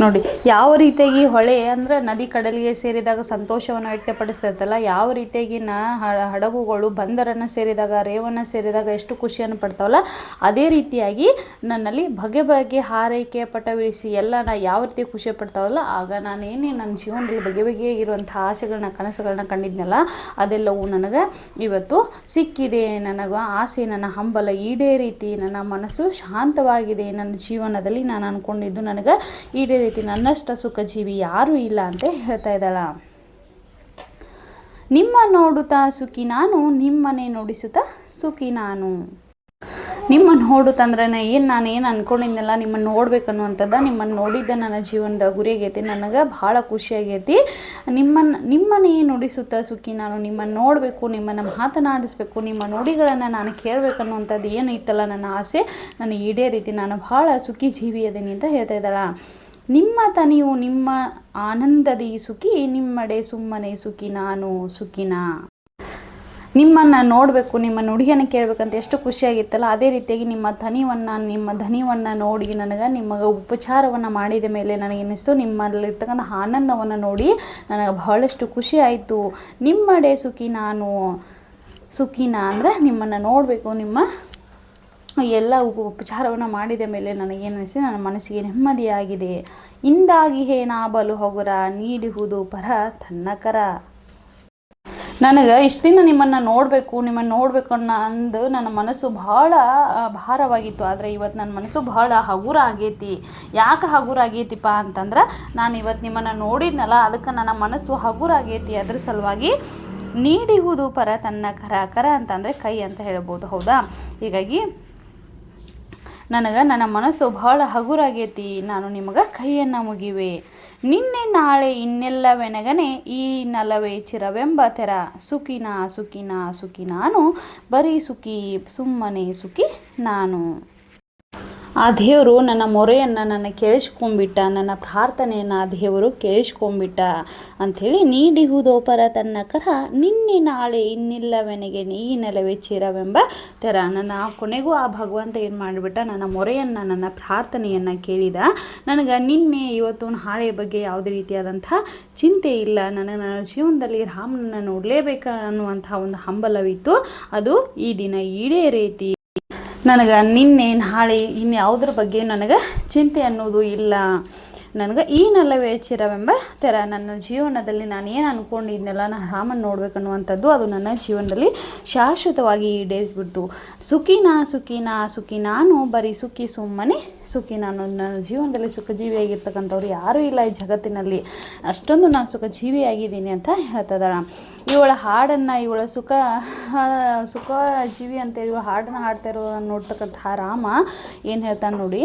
ನೋಡಿ, ಯಾವ ರೀತಿಯಾಗಿ ಹೊಳೆ ಅಂದರೆ ನದಿ ಕಡಲಿಗೆ ಸೇರಿದಾಗ ಸಂತೋಷವನ್ನು ವ್ಯಕ್ತಪಡಿಸ್ತೈತಲ್ಲ, ಯಾವ ರೀತಿಯಾಗಿ ಹಡಗುಗಳು ಬಂದರನ್ನು ಸೇರಿದಾಗ, ರೇವನ್ನು ಸೇರಿದಾಗ ಎಷ್ಟು ಖುಷಿಯನ್ನು ಪಡ್ತಾವಲ್ಲ, ಅದೇ ರೀತಿಯಾಗಿ ನನ್ನಲ್ಲಿ ಬಗೆ ಬಗೆ ಹಾರೈಕೆಯ ಪಟವಿಳಿಸಿ ಎಲ್ಲ ಯಾವ ರೀತಿ ಖುಷಿ ಪಡ್ತಾವಲ್ಲ, ಆಗ ನಾನೇನೇ ನನ್ನ ಜೀವನದಲ್ಲಿ ಬಗೆ ಬಗೆಯಾಗಿರುವಂಥ ಆಸೆಗಳನ್ನ, ಕನಸುಗಳನ್ನ ಕಂಡಿದ್ನಲ್ಲ, ಅದೆಲ್ಲವೂ ನನಗೆ ಇವತ್ತು ಸಿಕ್ಕಿದೆ. ನನಗೆ ಆಸೆ, ನನ್ನ ಹಂಬಲ ಈಡೇರೀತಿ, ನನ್ನ ಮನಸ್ಸು ಶಾಂತವಾಗಿದೆ. ನನ್ನ ಜೀವನದಲ್ಲಿ ನಾನು ಅಂದ್ಕೊಂಡಿದ್ದು ನನಗೆ ಈಡೇ ರೀತಿ, ನನ್ನಷ್ಟ ಸುಖ ಜೀವಿ ಯಾರೂ ಇಲ್ಲ ಅಂತ ಹೇಳ್ತಾ ಇದ್ದಾಳ. ನಿಮ್ಮ ನೋಡುತ್ತಾ ಸುಖಿ ನಾನು, ನಿಮ್ಮನೆ ನುಡಿಸುತ್ತಾ ಸುಖಿ ನಾನು. ನಿಮ್ಮ ನೋಡುತ್ತಂದ್ರೆ ನಾನೇನು ಅಂದ್ಕೊಂಡಿದ್ನಲ್ಲ, ನಿಮ್ಮನ್ನು ನೋಡ್ಬೇಕನ್ನುವಂಥದ್ದು, ನಿಮ್ಮನ್ನು ನೋಡಿದ್ದೆ ನನ್ನ ಜೀವನದ ಗುರಿ ಆಗೈತಿ, ನನಗೆ ಭಾಳ ಖುಷಿಯಾಗೈತಿ. ನಿಮ್ಮನ್ನೇ ನುಡಿಸುತ್ತಾ ಸುಖಿ ನಾನು, ನಿಮ್ಮನ್ನು ನೋಡಬೇಕು, ನಿಮ್ಮನ್ನು ಮಾತನಾಡಿಸ್ಬೇಕು, ನಿಮ್ಮ ನುಡಿಗಳನ್ನು ನಾನು ಕೇಳಬೇಕನ್ನುವಂಥದ್ದು ಏನು ಇತ್ತಲ್ಲ ನನ್ನ ಆಸೆ, ನನಗೆ ಇದೇ ರೀತಿ ನಾನು ಭಾಳ ಸುಖಿ ಜೀವಿ ಅದೇನಿ ಅಂತ ಹೇಳ್ತಾ ಇದ್ದಾಳ. ನಿಮ್ಮ ತನಿಯು ನಿಮ್ಮ ಆನಂದದಿ ಸುಖಿ, ನಿಮ್ಮಡೆ ಸುಮ್ಮನೆ ಸುಖಿ ನಾನು ಸುಖಿನ. ನಿಮ್ಮನ್ನು ನೋಡಬೇಕು, ನಿಮ್ಮ ನುಡಿಯನ್ನು ಕೇಳಬೇಕಂತ ಎಷ್ಟು ಖುಷಿಯಾಗಿತ್ತಲ್ಲ, ಅದೇ ರೀತಿಯಾಗಿ ನಿಮ್ಮ ಧ್ವನಿಯನ್ನು ನೋಡಿ ನನಗೆ ನಿಮಗೆ ಉಪಚಾರವನ್ನು ಮಾಡಿದ ಮೇಲೆ ನನಗೇನಿಸ್ತು, ನಿಮ್ಮಲ್ಲಿರ್ತಕ್ಕಂಥ ಆನಂದವನ್ನು ನೋಡಿ ನನಗೆ ಬಹಳಷ್ಟು ಖುಷಿ ಆಯಿತು. ನಿಮ್ಮಡೆ ಸುಖಿ ನಾನು ಸುಖಿನ ಅಂದರೆ ನಿಮ್ಮನ್ನು ನೋಡಬೇಕು, ನಿಮ್ಮ ಎಲ್ಲ ಉಪಚಾರವನ್ನು ಮಾಡಿದ ಮೇಲೆ ನನಗೇನು ಅನಿಸಿ, ನನ್ನ ಮನಸ್ಸಿಗೆ ನೆಮ್ಮದಿಯಾಗಿದೆ. ಇಂದಾಗಿ ನಾ ಬಲು ಹೊಗುರ ನೀಡುವುದು ಪರ ತನ್ನಕರ. ನನಗೆ ಇಷ್ಟು ದಿನ ನಿಮ್ಮನ್ನು ನೋಡಬೇಕು ಅಂದು ನನ್ನ ಮನಸ್ಸು ಭಾಳ ಭಾರವಾಗಿತ್ತು. ಆದರೆ ಇವತ್ತು ನನ್ನ ಮನಸ್ಸು ಭಾಳ ಹಗುರ ಆಗೈತಿ. ಯಾಕೆ ಹಗುರ ಆಗೈತಿಪ್ಪ ಅಂತಂದ್ರೆ, ನಾನು ಇವತ್ತು ನಿಮ್ಮನ್ನು ನೋಡಿದ್ನಲ್ಲ, ಅದಕ್ಕೆ ನನ್ನ ಮನಸ್ಸು ಹಗುರ ಆಗೈತಿ. ಅದ್ರ ಸಲುವಾಗಿ ನೀಡುವುದು ಪರ ತನ್ನ ಕರ ಅಂತಂದರೆ ಕೈ ಅಂತ ಹೇಳ್ಬೋದು, ಹೌದಾ? ಹೀಗಾಗಿ ನನಗೆ ನನ್ನ ಮನಸ್ಸು ಬಹಳ ಹಗುರಾಗೈತಿ, ನಾನು ನಿಮಗೆ ಕೈಯನ್ನು ಮುಗಿವೆ. ನಿನ್ನೆ ನಾಳೆ ಇನ್ನೆಲ್ಲವೆನಗನೆ ಈ ನಲವೇ ಚಿರವೆಂಬ ತೆರ. ಸುಖಿನ ಸುಖಿನ ಸುಖಿ ನಾನು, ಬರೀ ಸುಖಿ ಸುಮ್ಮನೆ ಸುಖಿ ನಾನು. ಆ ದೇವರು ನನ್ನ ಮೊರೆಯನ್ನು ನನ್ನ ಕೇಳಿಸ್ಕೊಂಬಿಟ್ಟ, ನನ್ನ ಪ್ರಾರ್ಥನೆಯನ್ನು ಆ ದೇವರು ಕೇಳಿಸ್ಕೊಂಬಿಟ್ಟ ಅಂಥೇಳಿ, ನೀಡಿಹುದೋಪರ ತನ್ನ ಕರ ನಿನ್ನೆ ನಾಳೆ ಇನ್ನಿಲ್ಲವೆನಗೆ ಈ ನೆಲವೇ ಚಿರವೆಂಬ ತೆರ. ನನ್ನ ಕೊನೆಗೂ ಆ ಭಗವಂತ ಏನು ಮಾಡಿಬಿಟ್ಟ, ನನ್ನ ಮೊರೆಯನ್ನು ನನ್ನ ಪ್ರಾರ್ಥನೆಯನ್ನು ಕೇಳಿದ. ನನಗೆ ನಿನ್ನೆ ಇವತ್ತು ನಾಳೆ ಬಗ್ಗೆ ಯಾವುದೇ ರೀತಿಯಾದಂಥ ಚಿಂತೆ ಇಲ್ಲ. ನನ್ನ ಜೀವನದಲ್ಲಿ ರಾಮನನ್ನು ನೋಡಲೇಬೇಕು ಅನ್ನುವಂಥ ಒಂದು ಹಂಬಲವಿತ್ತು. ಅದು ಈ ದಿನ ಈಡೇರೈತಿ. ನನಗೆ ನಿನ್ನೆ ನಾಳೆ ಇನ್ಯಾವುದ್ರ ಬಗ್ಗೆ ನನಗೆ ಚಿಂತೆ ಅನ್ನೋದು ಇಲ್ಲ. ನನಗೆ ಈ ನಲವೇ ಚಿರವೆಂಬ ತೆರ. ನನ್ನ ಜೀವನದಲ್ಲಿ ನಾನು ಏನು ಅಂದ್ಕೊಂಡಿದ್ನೆಲ್ಲ, ನಾನು ರಾಮನ ನೋಡ್ಬೇಕನ್ನುವಂಥದ್ದು ಅದು ನನ್ನ ಜೀವನದಲ್ಲಿ ಶಾಶ್ವತವಾಗಿ ಈಡೇರಿಸ್ಬಿಡ್ತು. ಸುಖಿನ ಸುಖಿನ ಸುಖಿ ನಾನು, ಬರೀ ಸುಖಿ ಸುಮ್ಮನೆ ಸುಖಿ ನಾನು. ನನ್ನ ಜೀವನದಲ್ಲಿ ಸುಖಜೀವಿಯಾಗಿರ್ತಕ್ಕಂಥವ್ರು ಯಾರೂ ಇಲ್ಲ ಈ ಜಗತ್ತಿನಲ್ಲಿ. ಅಷ್ಟೊಂದು ನಾನು ಸುಖಜೀವಿಯಾಗಿದ್ದೀನಿ ಅಂತ ಹೇಳ್ತದಾಳ. ಇವಳ ಹಾಡನ್ನು, ಇವಳ ಸುಖ ಜೀವಿ ಅಂತೇಳಿ ಇವಳ ಹಾಡನ್ನು ಹಾಡ್ತಾ ಇರೋ ನೋಡ್ತಕ್ಕಂಥ ರಾಮ ಏನು ಹೇಳ್ತಾನೆ ನೋಡಿ.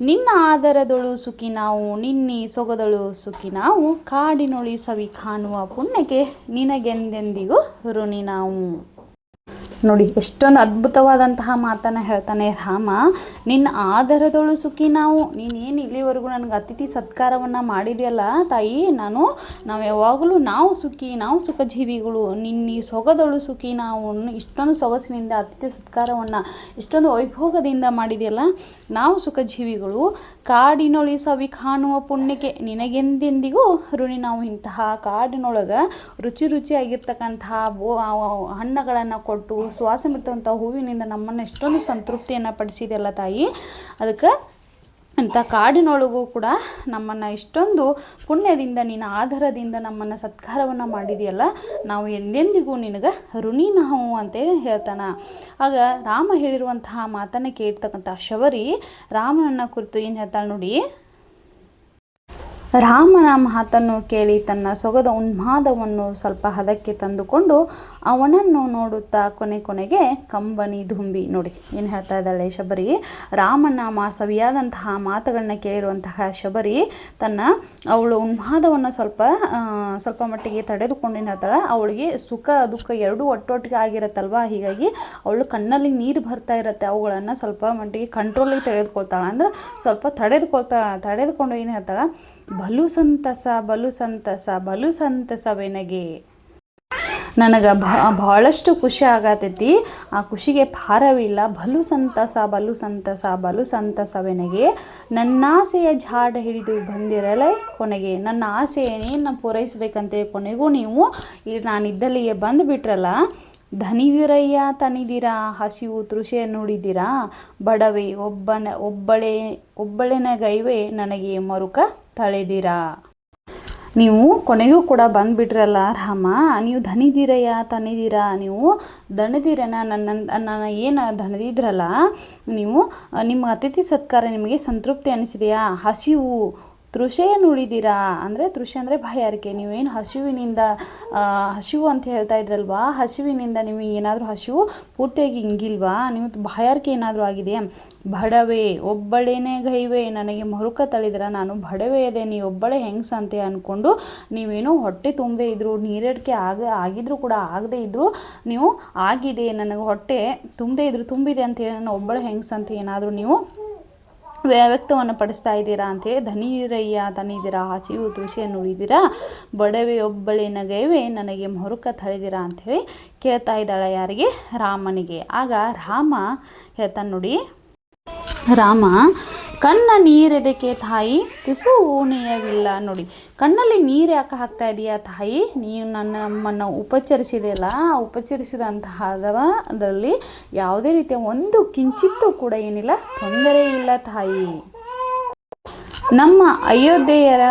ನಿನ್ನ ಆದರದೊಳು ಸುಖಿ ನಾವು, ನಿನ್ನಿ ಸೊಗದಳು ಸುಖಿ ನಾವು, ಕಾಡಿನೊಳಿ ಸವಿ ಕಾಣುವ ಪುಣ್ಯಕ್ಕೆ ನಿನಗೆಂದೆಂದಿಗೂ ಋಣಿ ನಾವು. ನೋಡಿ ಎಷ್ಟೊಂದು ಅದ್ಭುತವಾದಂತಹ ಮಾತನ್ನು ಹೇಳ್ತಾನೆ ರಾಮ. ನಿನ್ನ ಆದರದೊಳು ಸುಖಿ ನಾವು, ನೀನೇನು ಇಲ್ಲಿವರೆಗೂ ನನಗೆ ಅತಿಥಿ ಸತ್ಕಾರವನ್ನು ಮಾಡಿದೆಯಲ್ಲ ತಾಯಿ, ನಾವು ಯಾವಾಗಲೂ ನಾವು ಸುಖಿ, ನಾವು ಸುಖಜೀವಿಗಳು. ನಿನ್ನ ಸೊಗದೊಳು ಸುಖಿ ನಾವು, ಇಷ್ಟೊಂದು ಸೊಗಸಿನಿಂದ ಅತಿಥಿ ಸತ್ಕಾರವನ್ನು ಇಷ್ಟೊಂದು ವೈಭೋಗದಿಂದ ಮಾಡಿದೆಯಲ್ಲ, ನಾವು ಸುಖಜೀವಿಗಳು. ಕಾಡಿನೊಳಿ ಸವಿ ಕಾಣುವ ಪುಣ್ಯಕ್ಕೆ ನಿನಗೆಂದೆಂದಿಗೂ ಋಣಿ ನಾವು. ಇಂತಹ ಕಾಡಿನೊಳಗೆ ರುಚಿ ರುಚಿಯಾಗಿರ್ತಕ್ಕಂತಹ ಹಣ್ಣುಗಳನ್ನು ಕೊಟ್ಟು ಸುವಾಸ ಬಿಟ್ಟಂಥ ಹೂವಿನಿಂದ ನಮ್ಮನ್ನು ಎಷ್ಟೊಂದು ಸಂತೃಪ್ತಿಯನ್ನು ಪಡಿಸಿದೆಯಲ್ಲ ತಾಯಿ. ಅದಕ್ಕೆ ಅಂಥ ಕಾಡಿನೊಳಗೂ ಕೂಡ ನಮ್ಮನ್ನು ಇಷ್ಟೊಂದು ಪುಣ್ಯದಿಂದ, ನಿನ್ನ ಆಧಾರದಿಂದ ನಮ್ಮನ್ನು ಸತ್ಕಾರವನ್ನು ಮಾಡಿದೆಯಲ್ಲ, ನಾವು ಎಂದೆಂದಿಗೂ ನಿನಗೆ ಋಣಿ ನಾವು ಅಂತೇಳಿ ಹೇಳ್ತಾನೆ. ಆಗ ರಾಮ ಹೇಳಿರುವಂತಹ ಮಾತನ್ನು ಕೇಳ್ತಕ್ಕಂಥ ಶಬರಿ ರಾಮನನ್ನು ಕುರಿತು ಏನು ಹೇಳ್ತಾಳೆ ನೋಡಿ. ರಾಮನ ಮಾತನ್ನು ಕೇಳಿ ತನ್ನ ಸೊಗದ ಉನ್ಮಾದವನ್ನು ಸ್ವಲ್ಪ ಹದಕ್ಕೆ ತಂದುಕೊಂಡು ಅವನನ್ನು ನೋಡುತ್ತಾ ಕೊನೆಗೆ ಕಂಬನಿ ಧುಂಬಿ. ನೋಡಿ ಏನು ಹೇಳ್ತಾ ಇದ್ದಾಳೆ ಶಬರಿ. ರಾಮನ ಸವಿಯಾದಂತಹ ಮಾತುಗಳನ್ನ ಕೇಳಿರುವಂತಹ ಶಬರಿ ಅವಳು ಉನ್ಮಾದವನ್ನು ಸ್ವಲ್ಪ ಮಟ್ಟಿಗೆ ತಡೆದುಕೊಂಡು ಹೇಳ್ತಾಳೆ. ಅವಳಿಗೆ ಸುಖ ದುಃಖ ಎರಡೂ ಒಟ್ಟೊಟ್ಟಿಗೆ ಆಗಿರತ್ತಲ್ವ, ಹೀಗಾಗಿ ಅವಳು ಕಣ್ಣಲ್ಲಿ ನೀರು ಬರ್ತಾ ಇರುತ್ತೆ. ಅವುಗಳನ್ನು ಸ್ವಲ್ಪ ಮಟ್ಟಿಗೆ ಕಂಟ್ರೋಲಿಗೆ ತೆಗೆದುಕೊಳ್ತಾಳೆ, ಅಂದರೆ ಸ್ವಲ್ಪ ತಡೆದುಕೊಂಡು ಏನು ಹೇಳ್ತಾಳೆ, ಬಲು ಸಂತಸವೆನಗೆ. ನನಗೆ ಬಹಳಷ್ಟು ಖುಷಿ ಆಗತೈತಿ, ಆ ಖುಷಿಗೆ ಭಾರವಿಲ್ಲ. ಬಲು ಸಂತಸವೆನಗೆ ನನ್ನಾಸೆಯ ಜಾಡ ಹಿಡಿದು ಬಂದಿರಲೇ ಕೊನೆಗೆ. ನನ್ನ ಆಸೆ ಏನೇನು ಪೂರೈಸಬೇಕಂತ ಕೊನೆಗೂ ನೀವು ನಾನಿದ್ದಲ್ಲಿಗೆ ಬಂದುಬಿಟ್ರಲ್ಲ. ಧನಿದಿರಯ್ಯ ತನಿದಿರ, ಹಸಿವು ತೃಷೆ ನುಡಿದಿರಾ, ಬಡವೆ ಒಬ್ಬಳೆನಗೈವೆ ನನಗೆ ಮರುಕ ತಳೆದಿರಾ. ನೀವು ಕೊನೆಗೂ ಕೂಡ ಬಂದುಬಿಟ್ರಲ್ಲ ರಾಮ, ನೀವು ದಣಿದಿರಯ್ಯ ತಣಿದಿರ, ನೀವು ದಣಿದಿರನ ನನ್ನ ಏನು ದಣಿದಿದ್ರಲ್ಲ ನೀವು, ನಿಮ್ಮ ಅತಿಥಿ ಸತ್ಕಾರ ನಿಮಗೆ ಸಂತೃಪ್ತಿ ಅನಿಸಿದೆಯಾ. ಹಸಿವು ತೃಷೆಯ ನುಡಿದಿರಾ, ಅಂದರೆ ತೃಷೆ ಅಂದರೆ ಬಾಯಾರಿಕೆ. ನೀವೇನು ಹಸಿವು ಅಂತ ಹೇಳ್ತಾ ಇದ್ರಲ್ವಾ, ಹಸಿವಿನಿಂದ ನೀವು ಏನಾದರೂ ಹಸಿವು ಪೂರ್ತಿಯಾಗಿ ಹಿಂಗಿಲ್ವಾ, ನೀವು ಬಾಯಾರಿಕೆ ಏನಾದರೂ ಆಗಿದೆಯಾ. ಬಡವೆ ಒಬ್ಬಳೇನೇ ಗೈವೆ ನನಗೆ ಮರುಕ ತಳಿದಿರ, ನಾನು ಬಡವೆ ಇದೆ, ನೀವು ಒಬ್ಬಳೇ ಹೆಂಗ್ಸ ಅಂತ ಅಂದ್ಕೊಂಡು ನೀವೇನೋ ಹೊಟ್ಟೆ ತುಂಬದೇ ಇದ್ರು, ನೀರೇಡಿಕೆ ಆಗಿದ್ರು ಕೂಡ ಆಗದೇ ಇದ್ದರೂ ನೀವು ಆಗಿದೆ, ನನಗೆ ಹೊಟ್ಟೆ ತುಂಬಿದೆ ಅಂತೇಳಿ ನಾನು ಒಬ್ಬಳೆ ಹೆಂಗ್ಸ ಅಂತ ಏನಾದರೂ ನೀವು ವ್ಯಕ್ತವನ್ನು ಪಡಿಸ್ತಾ ಇದ್ದೀರಾ ಅಂತೇಳಿ, ಧನಿರಯ್ಯ ತನಿದಿರಾ, ಹಸಿವು ತೃಷೆಯನ್ನು ಉಳಿದಿರಾ, ಬಡವೆ ಒಬ್ಬಳಿನಗೈವೆ ನನಗೆ ಮರುಕ ತಳೆದಿರಾ ಅಂಥೇಳಿ ಕೇಳ್ತಾ ಇದ್ದಾಳೆ. ಯಾರಿಗೆ? ರಾಮನಿಗೆ. ಆಗ ರಾಮ ಹೇಳ್ತಾನೆ ನೋಡಿ. ರಾಮ ಕಣ್ಣ ನೀರೆದಕ್ಕೆ ತಾಯಿ ತುಸು ಊಣೆಯವಿಲ್ಲ. ನೋಡಿ ಕಣ್ಣಲ್ಲಿ ನೀರು ಯಾಕೆ ಹಾಕ್ತಾ ಇದೆಯಾ ತಾಯಿ, ನೀವು ನಮ್ಮನ್ನು ಉಪಚರಿಸಿದೆಯಲ್ಲ, ಉಪಚರಿಸಿದಂತಹ ಅದರಲ್ಲಿ ಯಾವುದೇ ರೀತಿಯ ಒಂದು ಕಿಂಚಿತ್ತೂ ಕೂಡ ಏನಿಲ್ಲ, ತೊಂದರೆ ಇಲ್ಲ ತಾಯಿ. ನಮ್ಮ ಅಯೋಧ್ಯೆಯರ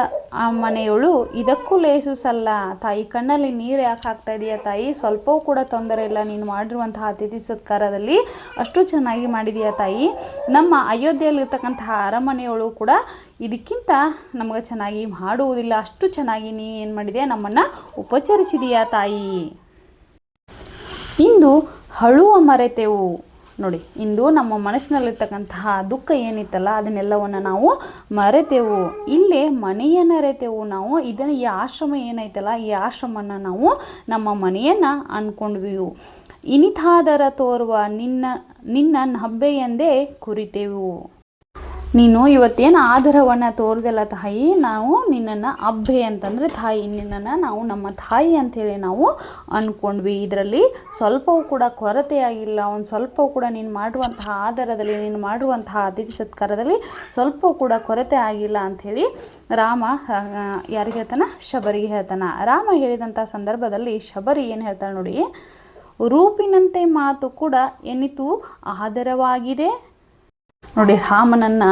ಮನೆಯವಳು ಇದಕ್ಕೂ ಲೇಸು ಸಲ್ಲ ತಾಯಿ. ಕಣ್ಣಲ್ಲಿ ನೀರು ಯಾಕೆ ಹಾಕ್ತಾ ಇದೆಯಾ ತಾಯಿ, ಸ್ವಲ್ಪವೂ ಕೂಡ ತೊಂದರೆ ಇಲ್ಲ, ನೀನು ಮಾಡಿರುವಂತಹ ಅತಿಥಿ ಸತ್ಕಾರದಲ್ಲಿ ಅಷ್ಟು ಚೆನ್ನಾಗಿ ಮಾಡಿದೆಯಾ ತಾಯಿ. ನಮ್ಮ ಅಯೋಧ್ಯೆಯಲ್ಲಿರ್ತಕ್ಕಂತಹ ಅರಮನೆಯವಳು ಕೂಡ ಇದಕ್ಕಿಂತ ನಮಗೆ ಚೆನ್ನಾಗಿ ಮಾಡುವುದಿಲ್ಲ, ಅಷ್ಟು ಚೆನ್ನಾಗಿ ನೀ ಏನು ಮಾಡಿದೆಯಾ, ನಮ್ಮನ್ನು ಉಪಚರಿಸಿದೆಯಾ ತಾಯಿ. ಇಂದು ಅಳುವ ಮರೆತೆವು, ನೋಡಿ, ಇಂದು ನಮ್ಮ ಮನಸ್ಸಿನಲ್ಲಿರ್ತಕ್ಕಂತಹ ದುಃಖ ಏನಿತ್ತಲ್ಲ ಅದನ್ನೆಲ್ಲವನ್ನು ನಾವು ಮರೆತೆವು. ಇಲ್ಲೇ ಮನೆಯನ್ನು ಅರೆತೆವು. ನಾವು ಇದನ್ನು ಈ ಆಶ್ರಮ ಏನೈತಲ್ಲ ಈ ಆಶ್ರಮನ ನಾವು ನಮ್ಮ ಮನೆಯನ್ನು ಅಂದ್ಕೊಂಡ್ವಿ. ಇನಿತಾದರ ತೋರುವ ನಿನ್ನ ಹಬ್ಬೆಯೆಂದೇ ಕುರಿತೆವು. ನೀನು ಇವತ್ತೇನು ಆಧಾರವನ್ನು ತೋರಿದೆಲ್ಲ ತಾಯಿ, ನಾವು ನಿನ್ನನ್ನು ಹಬ್ಬೆ ಅಂತಂದರೆ ತಾಯಿ, ನಿನ್ನನ್ನು ನಾವು ನಮ್ಮ ತಾಯಿ ಅಂಥೇಳಿ ನಾವು ಅಂದ್ಕೊಂಡ್ವಿ. ಇದರಲ್ಲಿ ಸ್ವಲ್ಪವೂ ಕೂಡ ಕೊರತೆಯಾಗಿಲ್ಲ. ಒಂದು ಸ್ವಲ್ಪವೂ ಕೂಡ ನೀನು ಮಾಡುವಂತಹ ಆಧಾರದಲ್ಲಿ, ನೀನು ಮಾಡುವಂತಹ ಅತಿಥಿ ಸತ್ಕಾರದಲ್ಲಿ ಸ್ವಲ್ಪವೂ ಕೂಡ ಕೊರತೆ ಆಗಿಲ್ಲ ಅಂಥೇಳಿ ರಾಮ ಯಾರಿಗೆ ಹೇಳ್ತಾನೆ? ಶಬರಿಗೆ ಹೇಳ್ತಾನೆ. ರಾಮ ಹೇಳಿದಂಥ ಸಂದರ್ಭದಲ್ಲಿ ಶಬರಿ ಏನು ಹೇಳ್ತಾಳೆ ನೋಡಿ, ರೂಪಿನಂತೆ ಮಾತು ಕೂಡ ಎನಿತು ಆಧಾರವಾಗಿದೆ. ನೋಡಿ, ರಾಮನನ್ನು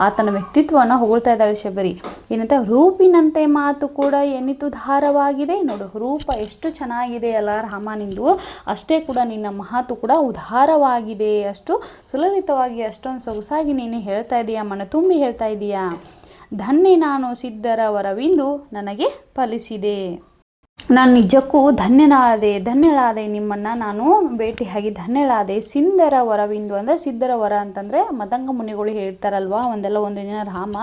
ಆತನ ವ್ಯಕ್ತಿತ್ವವನ್ನು ಹೊಗಳ್ತಾ ಇದ್ದಾಳೆ ಶಬರಿ. ಏನಂತ? ರೂಪಿನಂತೆ ಮಾತು ಕೂಡ ಎನಿತು ಧಾರವಾಗಿದೆ. ನೋಡು, ರೂಪ ಎಷ್ಟು ಚೆನ್ನಾಗಿದೆ ಅಲ್ಲ ರಾಮನಿಂದು, ಅಷ್ಟೇ ಕೂಡ ನಿನ್ನ ಮಾತು ಕೂಡ ಉದಾರವಾಗಿದೆ. ಅಷ್ಟು ಸುಲಲಿತವಾಗಿ, ಅಷ್ಟೊಂದು ಸೊಗಸಾಗಿ ನೀನು ಹೇಳ್ತಾ ಇದೀಯಾ, ಮನ ತುಂಬಿ ಹೇಳ್ತಾ ಇದೀಯಾ. ಧನ್ಯ ನಾನು ಸಿದ್ಧರ ವರವಿಂದು ನನಗೆ ಫಲಿಸಿದೆ. ನಾನು ನಿಜಕ್ಕೂ ಧನ್ಯಳಾದೆ. ನಿಮ್ಮನ್ನು ನಾನು ಭೇಟಿಯಾಗಿ ಧನ್ಯಳಾದೆ. ಸಿದ್ಧರ ವರವಿಂದು ಅಂದರೆ ಸಿದ್ಧರ ವರ ಅಂತಂದರೆ ಮದಂಗ ಮುನಿಗಳು ಹೇಳ್ತಾರಲ್ವ, ಒಂದು ದಿನ ರಾಮ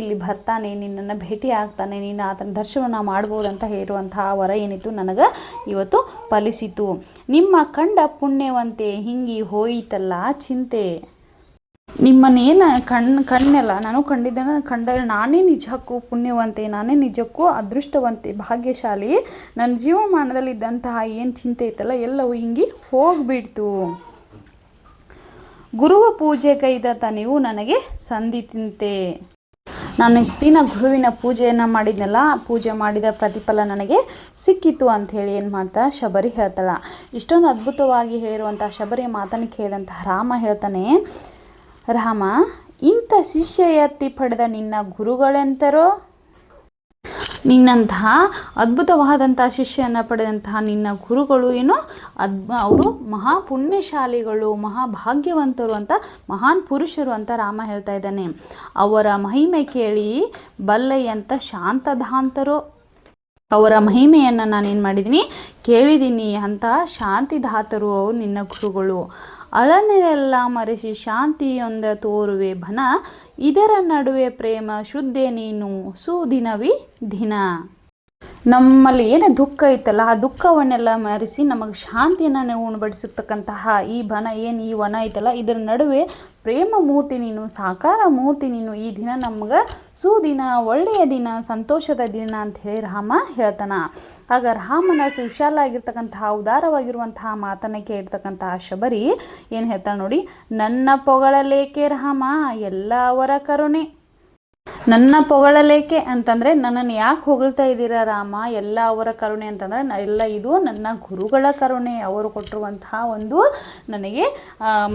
ಇಲ್ಲಿ ಬರ್ತಾನೆ, ನಿನ್ನನ್ನು ಭೇಟಿ ಆಗ್ತಾನೆ, ನೀನು ಆತನ ದರ್ಶನ ಮಾಡ್ಬೋದು ಅಂತ ಹೇಳುವಂತಹ ವರ ಏನಿತ್ತು ನನಗೆ ಇವತ್ತು ಫಲಿಸಿತು. ನಿಮ್ಮ ಕಂಡ ಪುಣ್ಯವಂತೆ ಹಿಂಗಿ ಹೋಯಿತಲ್ಲ ಚಿಂತೆ. ನಿಮ್ಮನ್ನೇನು ಕಣ್ಣೆಲ್ಲ ನಾನು ಕಂಡ ನಾನೇ ನಿಜಕ್ಕೂ ಪುಣ್ಯವಂತೆ, ನಾನೇ ನಿಜಕ್ಕೂ ಅದೃಷ್ಟವಂತೆ, ಭಾಗ್ಯಶಾಲಿ. ನನ್ನ ಜೀವಮಾನದಲ್ಲಿದ್ದಂತಹ ಏನು ಚಿಂತೆ ಇತ್ತಲ್ಲ ಎಲ್ಲವೂ ಹಿಂಗೆ ಹೋಗ್ಬಿಡ್ತು. ಗುರುವ ಪೂಜೆಗೈದ ತನಿವು ನನಗೆ ಸಂದಿತಂತೆ. ನಾನು ಇಷ್ಟು ದಿನ ಗುರುವಿನ ಪೂಜೆಯನ್ನು ಮಾಡಿದ್ನಲ್ಲ, ಪೂಜೆ ಮಾಡಿದ ಪ್ರತಿಫಲ ನನಗೆ ಸಿಕ್ಕಿತು ಅಂಥೇಳಿ ಏನು ಮಾಡ್ತಾ ಶಬರಿ ಹೇಳ್ತಾಳ. ಇಷ್ಟೊಂದು ಅದ್ಭುತವಾಗಿ ಹೇಳಿರುವಂಥ ಶಬರಿ ಮಾತನ್ನು ಕೇಳಿದಂತಹ ರಾಮ ಹೇಳ್ತಾನೆ, ರಾಮ, ಇಂಥ ಶಿಷ್ಯ ಎತ್ತಿ ಪಡೆದ ನಿನ್ನ ಗುರುಗಳೆಂತರೋ? ನಿನ್ನಂತಹ ಅದ್ಭುತವಾದಂಥ ಶಿಷ್ಯನ ಪಡೆದಂತಹ ನಿನ್ನ ಗುರುಗಳು ಏನೋ ಅವರು ಮಹಾಪುಣ್ಯಶಾಲಿಗಳು, ಮಹಾಭಾಗ್ಯವಂತರು ಅಂತ, ಮಹಾನ್ ಪುರುಷರು ಅಂತ ರಾಮ ಹೇಳ್ತಾ ಇದ್ದಾನೆ. ಅವರ ಮಹಿಮೆ ಕೇಳಿ ಬಲ್ಲೆಯಂತ ಶಾಂತದಾಂತರೋ. ಅವರ ಮಹಿಮೆಯನ್ನು ನಾನೇನು ಮಾಡಿದ್ದೀನಿ, ಕೇಳಿದ್ದೀನಿ ಅಂತ ಶಾಂತಿದಾತರು ನಿನ್ನ ಗುರುಗಳು. ಅಳನೆಲ್ಲ ಮರೆಸಿ ಶಾಂತಿಯೊಂದ ತೋರುವೆ ಬನ, ಇದರ ನಡುವೆ ಪ್ರೇಮ ಶುದ್ಧೆ ನೀನು ಸುದಿನವಿ ದಿನ. ನಮ್ಮಲ್ಲಿ ಏನೇ ದುಃಖ ಇತ್ತಲ್ಲ ಆ ದುಃಖವನ್ನೆಲ್ಲ ಮರೆಸಿ ನಮಗೆ ಶಾಂತಿಯನ್ನು ಉಣಬಡಿಸತಕ್ಕಂತಹ ಈ ಈ ವನ ಐತಲ್ಲ, ಇದರ ನಡುವೆ ಪ್ರೇಮ ಮೂರ್ತಿ ನೀನು, ಸಾಕಾರ ಮೂರ್ತಿ ನೀನು. ಈ ದಿನ ನಮ್ಗೆ ಸುದಿನ, ಒಳ್ಳೆಯ ದಿನ, ಸಂತೋಷದ ದಿನ ಅಂತ ಹೇಳಿ ರಾಮ ಹೇಳ್ತಾನ. ಆಗ ರಾಮನ ಸುಶಾಲ ಆಗಿರ್ತಕ್ಕಂತಹ ಉದಾರವಾಗಿರುವಂತಹ ಮಾತನ್ನು ಕೇಳ್ತಕ್ಕಂತಹ ಶಬರಿ ಏನು ಹೇಳ್ತಾಳೆ ನೋಡಿ, ನನ್ನ ಪೊಗಳಲೇಕೆ ರಾಮ ಎಲ್ಲ ಅವರ ಕರುಣೆ. ನನ್ನ ಪೊಗಳಲೇಕೆ ಅಂತಂದರೆ ನನ್ನನ್ನು ಯಾಕೆ ಹೊಗಳ್ತಾ ಇದ್ದೀರಾ ರಾಮ, ಎಲ್ಲ ಅವರ ಕರುಣೆ ಅಂತಂದರೆ ಎಲ್ಲ ಇದು ನನ್ನ ಗುರುಗಳ ಕರುಣೆ. ಅವರು ಕೊಟ್ಟಿರುವಂತಹ ಒಂದು ನನಗೆ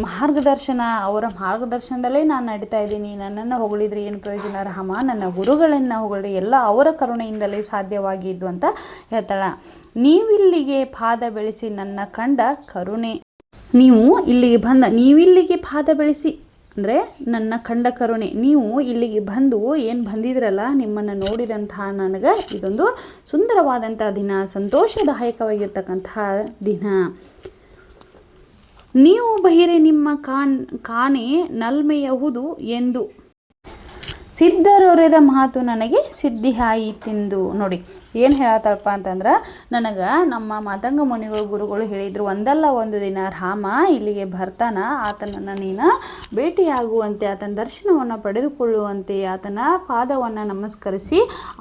ಮಾರ್ಗದರ್ಶನ, ಅವರ ಮಾರ್ಗದರ್ಶನದಲ್ಲೇ ನಾನು ನಡೀತಾ ಇದ್ದೀನಿ. ನನ್ನನ್ನು ಹೊಗಳಿದ್ರೆ ಏನು ಪ್ರಯೋಜನ ರಾಮ, ನನ್ನ ಗುರುಗಳನ್ನು ಹೊಗಳ್ರಿ, ಎಲ್ಲ ಅವರ ಕರುಣೆಯಿಂದಲೇ ಸಾಧ್ಯವಾಗಿದ್ದು ಅಂತ ಹೇಳ್ತಾಳೆ. ನೀವಿಲ್ಲಿಗೆ ಪಾದ ಬೆಳೆಸಿ ನನ್ನ ಕಂಡ ಕರುಣೆ. ನೀವಿಲ್ಲಿಗೆ ಪಾದ ಬೆಳೆಸಿ ಅಂದರೆ ನನ್ನ ಕಂಡ ಕರುಣೆ. ನೀವು ಇಲ್ಲಿಗೆ ಬಂದು ಏನು ಬಂದಿದ್ರಲ್ಲ, ನಿಮ್ಮನ್ನು ನೋಡಿದಂತಹ ನನಗೆ ಇದೊಂದು ಸುಂದರವಾದಂಥ ದಿನ, ಸಂತೋಷದಾಯಕವಾಗಿರ್ತಕ್ಕಂತಹ ದಿನ. ನೀವು ಬಹಿರೆ ನಿಮ್ಮ ಕಾಣೆ ನಲ್ಮೆಯಹುದು ಎಂದು ಸಿದ್ಧರೊರೆದ ಮಾತು ನನಗೆ ಸಿದ್ಧಿ ಆಯಿತೆಂದು. ನೋಡಿ ಏನು ಹೇಳತ್ತಪ್ಪ ಅಂತಂದ್ರೆ, ನನಗೆ ನಮ್ಮ ಮಾತಂಗ ಮುನಿಗಳು ಗುರುಗಳು ಹೇಳಿದರು, ಒಂದಲ್ಲ ಒಂದು ದಿನ ರಾಮ ಇಲ್ಲಿಗೆ ಬರ್ತಾನ, ಆತನನ್ನು ನೀನು ಭೇಟಿಯಾಗುವಂತೆ, ಆತನ ದರ್ಶನವನ್ನು ಪಡೆದುಕೊಳ್ಳುವಂತೆ, ಆತನ ಪಾದವನ್ನು ನಮಸ್ಕರಿಸಿ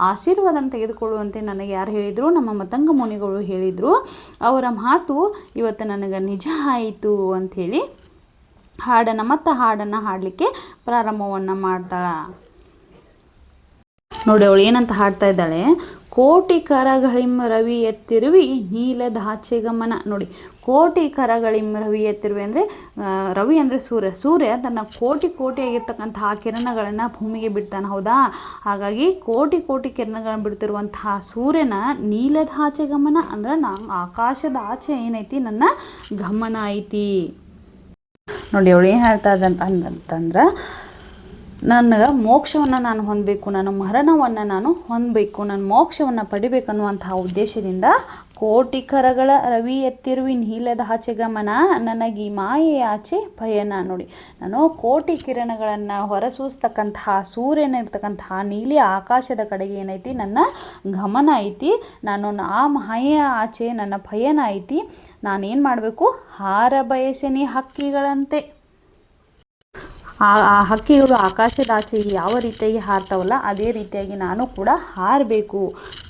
ಆಶೀರ್ವಾದನ ತೆಗೆದುಕೊಳ್ಳುವಂತೆ ನನಗೆ ಯಾರು ಹೇಳಿದರು? ನಮ್ಮ ಮಾತಂಗ ಮುನಿಗಳು ಹೇಳಿದರು. ಅವರ ಮಾತು ಇವತ್ತು ನನಗೆ ನಿಜ ಆಯಿತು ಅಂಥೇಳಿ ಹಾಡನ್ನು ಹಾಡಲಿಕ್ಕೆ ಪ್ರಾರಂಭವನ್ನು ಮಾಡ್ತಾಳೆ. ನೋಡಿ ಅವಳು ಏನಂತ ಹಾಡ್ತಾ ಇದ್ದಾಳೆ, ಕೋಟಿ ಕರಗಳಿಂ ರವಿ ಎತ್ತಿರುವಿ ನೀಲದಾಚೆ ಗಮನ. ನೋಡಿ, ಕೋಟಿ ಕರಗಳಿಂ ರವಿ ಎತ್ತಿರುವೆ ಅಂದರೆ ರವಿ ಅಂದರೆ ಸೂರ್ಯ ತನ್ನ ಕೋಟಿ ಆಗಿರ್ತಕ್ಕಂತಹ ಕಿರಣಗಳನ್ನು ಭೂಮಿಗೆ ಬಿಡ್ತಾನೆ, ಹೌದಾ? ಹಾಗಾಗಿ ಕೋಟಿ ಕಿರಣಗಳನ್ನು ಬಿಡ್ತಿರುವಂತಹ ಸೂರ್ಯನ ನೀಲದಾಚೆ ಗಮನ ಅಂದ್ರೆ ಆಕಾಶದ ಆಚೆ ಏನೈತಿ ನನ್ನ ಗಮನ ಐತಿ. ನೋಡಿ ಅವಳು ಏನು ಹೇಳ್ತಾ ಅಂತಂದ್ರೆ, ನನಗೆ ಮೋಕ್ಷವನ್ನು ನಾನು ಹೊಂದಬೇಕು, ನನ್ನ ಮರಣವನ್ನು ನಾನು ಹೊಂದಬೇಕು, ನಾನು ಮೋಕ್ಷವನ್ನು ಪಡಿಬೇಕನ್ನುವಂತಹ ಉದ್ದೇಶದಿಂದ ಕೋಟಿ ಕರಗಳ ರವಿ ಎತ್ತಿರುವಿ ನೀಲದ ಆಚೆ ಗಮನ ನನಗೆ ಮಾಯೆ ಆಚೆ ಭಯನ. ನೋಡಿ, ನಾನು ಕೋಟಿ ಕಿರಣಗಳನ್ನು ಹೊರಸೂಸ್ತಕ್ಕಂತಹ ಸೂರ್ಯನ ಇರ್ತಕ್ಕಂತಹ ನೀಲಿ ಆಕಾಶದ ಕಡೆಗೆ ಏನೈತಿ ನನ್ನ ಗಮನ ಐತಿ. ನಾನು ಆ ಮಾಯೆಯ ಆಚೆ ನನ್ನ ಭಯನ ಐತಿ. ನಾನೇನು ಮಾಡಬೇಕು? ಹಾರ ಬಯಸೆನಿ ಹಕ್ಕಿಗಳಂತೆ. ಆ ಹಕ್ಕಿಗಳು ಆಕಾಶದ ಆಚೆ ಯಾವ ರೀತಿಯಾಗಿ ಹಾರ್ತಾವಲ್ಲ ಅದೇ ರೀತಿಯಾಗಿ ನಾನು ಕೂಡ ಹಾರಬೇಕು.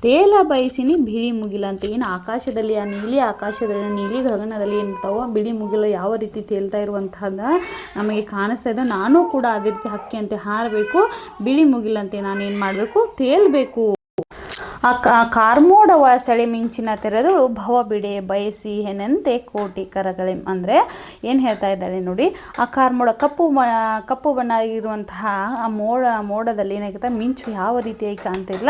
ತೇಲ ಬಯಸಿನಿ ಬಿಳಿ ಮುಗಿಲಂತೆ. ಏನು ಆಕಾಶದಲ್ಲಿ ಆ ನೀಲಿ ಆಕಾಶದಲ್ಲಿ ನೀಲಿ ಗಗನದಲ್ಲಿ ಏನಿರ್ತಾವೋ ಬಿಳಿ ಮುಗಿಲು ಯಾವ ರೀತಿ ತೇಲ್ತಾ ಇರುವಂಥದ್ದು ನಮಗೆ ಕಾಣಿಸ್ತಾ ಇದೆ. ನಾನು ಕೂಡ ಅದೇ ರೀತಿ ಹಕ್ಕಿಯಂತೆ ಹಾರಬೇಕು. ಬಿಳಿ ಮುಗಿಲಂತೆ ನಾನೇನು ಮಾಡಬೇಕು? ತೇಲ್ಬೇಕು. ಕಾರ್ಮೋಡವ ಸೆಳೆ ಮಿಂಚಿನ ತೆರೆದಳು ಭವ ಬಿಡೆ ಬಯಸಿ ಹೆನಂತೆ ಕೋಟಿ ಕರಗಳೇ. ಅಂದರೆ ಏನು ಹೇಳ್ತಾ ಇದ್ದಾಳೆ ನೋಡಿ, ಆ ಕಾರ್ಮೋಡ ಕಪ್ಪು ಬಣ್ಣ ಆಗಿರುವಂತಹ ಆ ಮೋಡದಲ್ಲಿ ಏನಾಗುತ್ತೆ, ಮಿಂಚು ಯಾವ ರೀತಿಯಾಗಿ ಕಾಣ್ತಿಲ್ಲ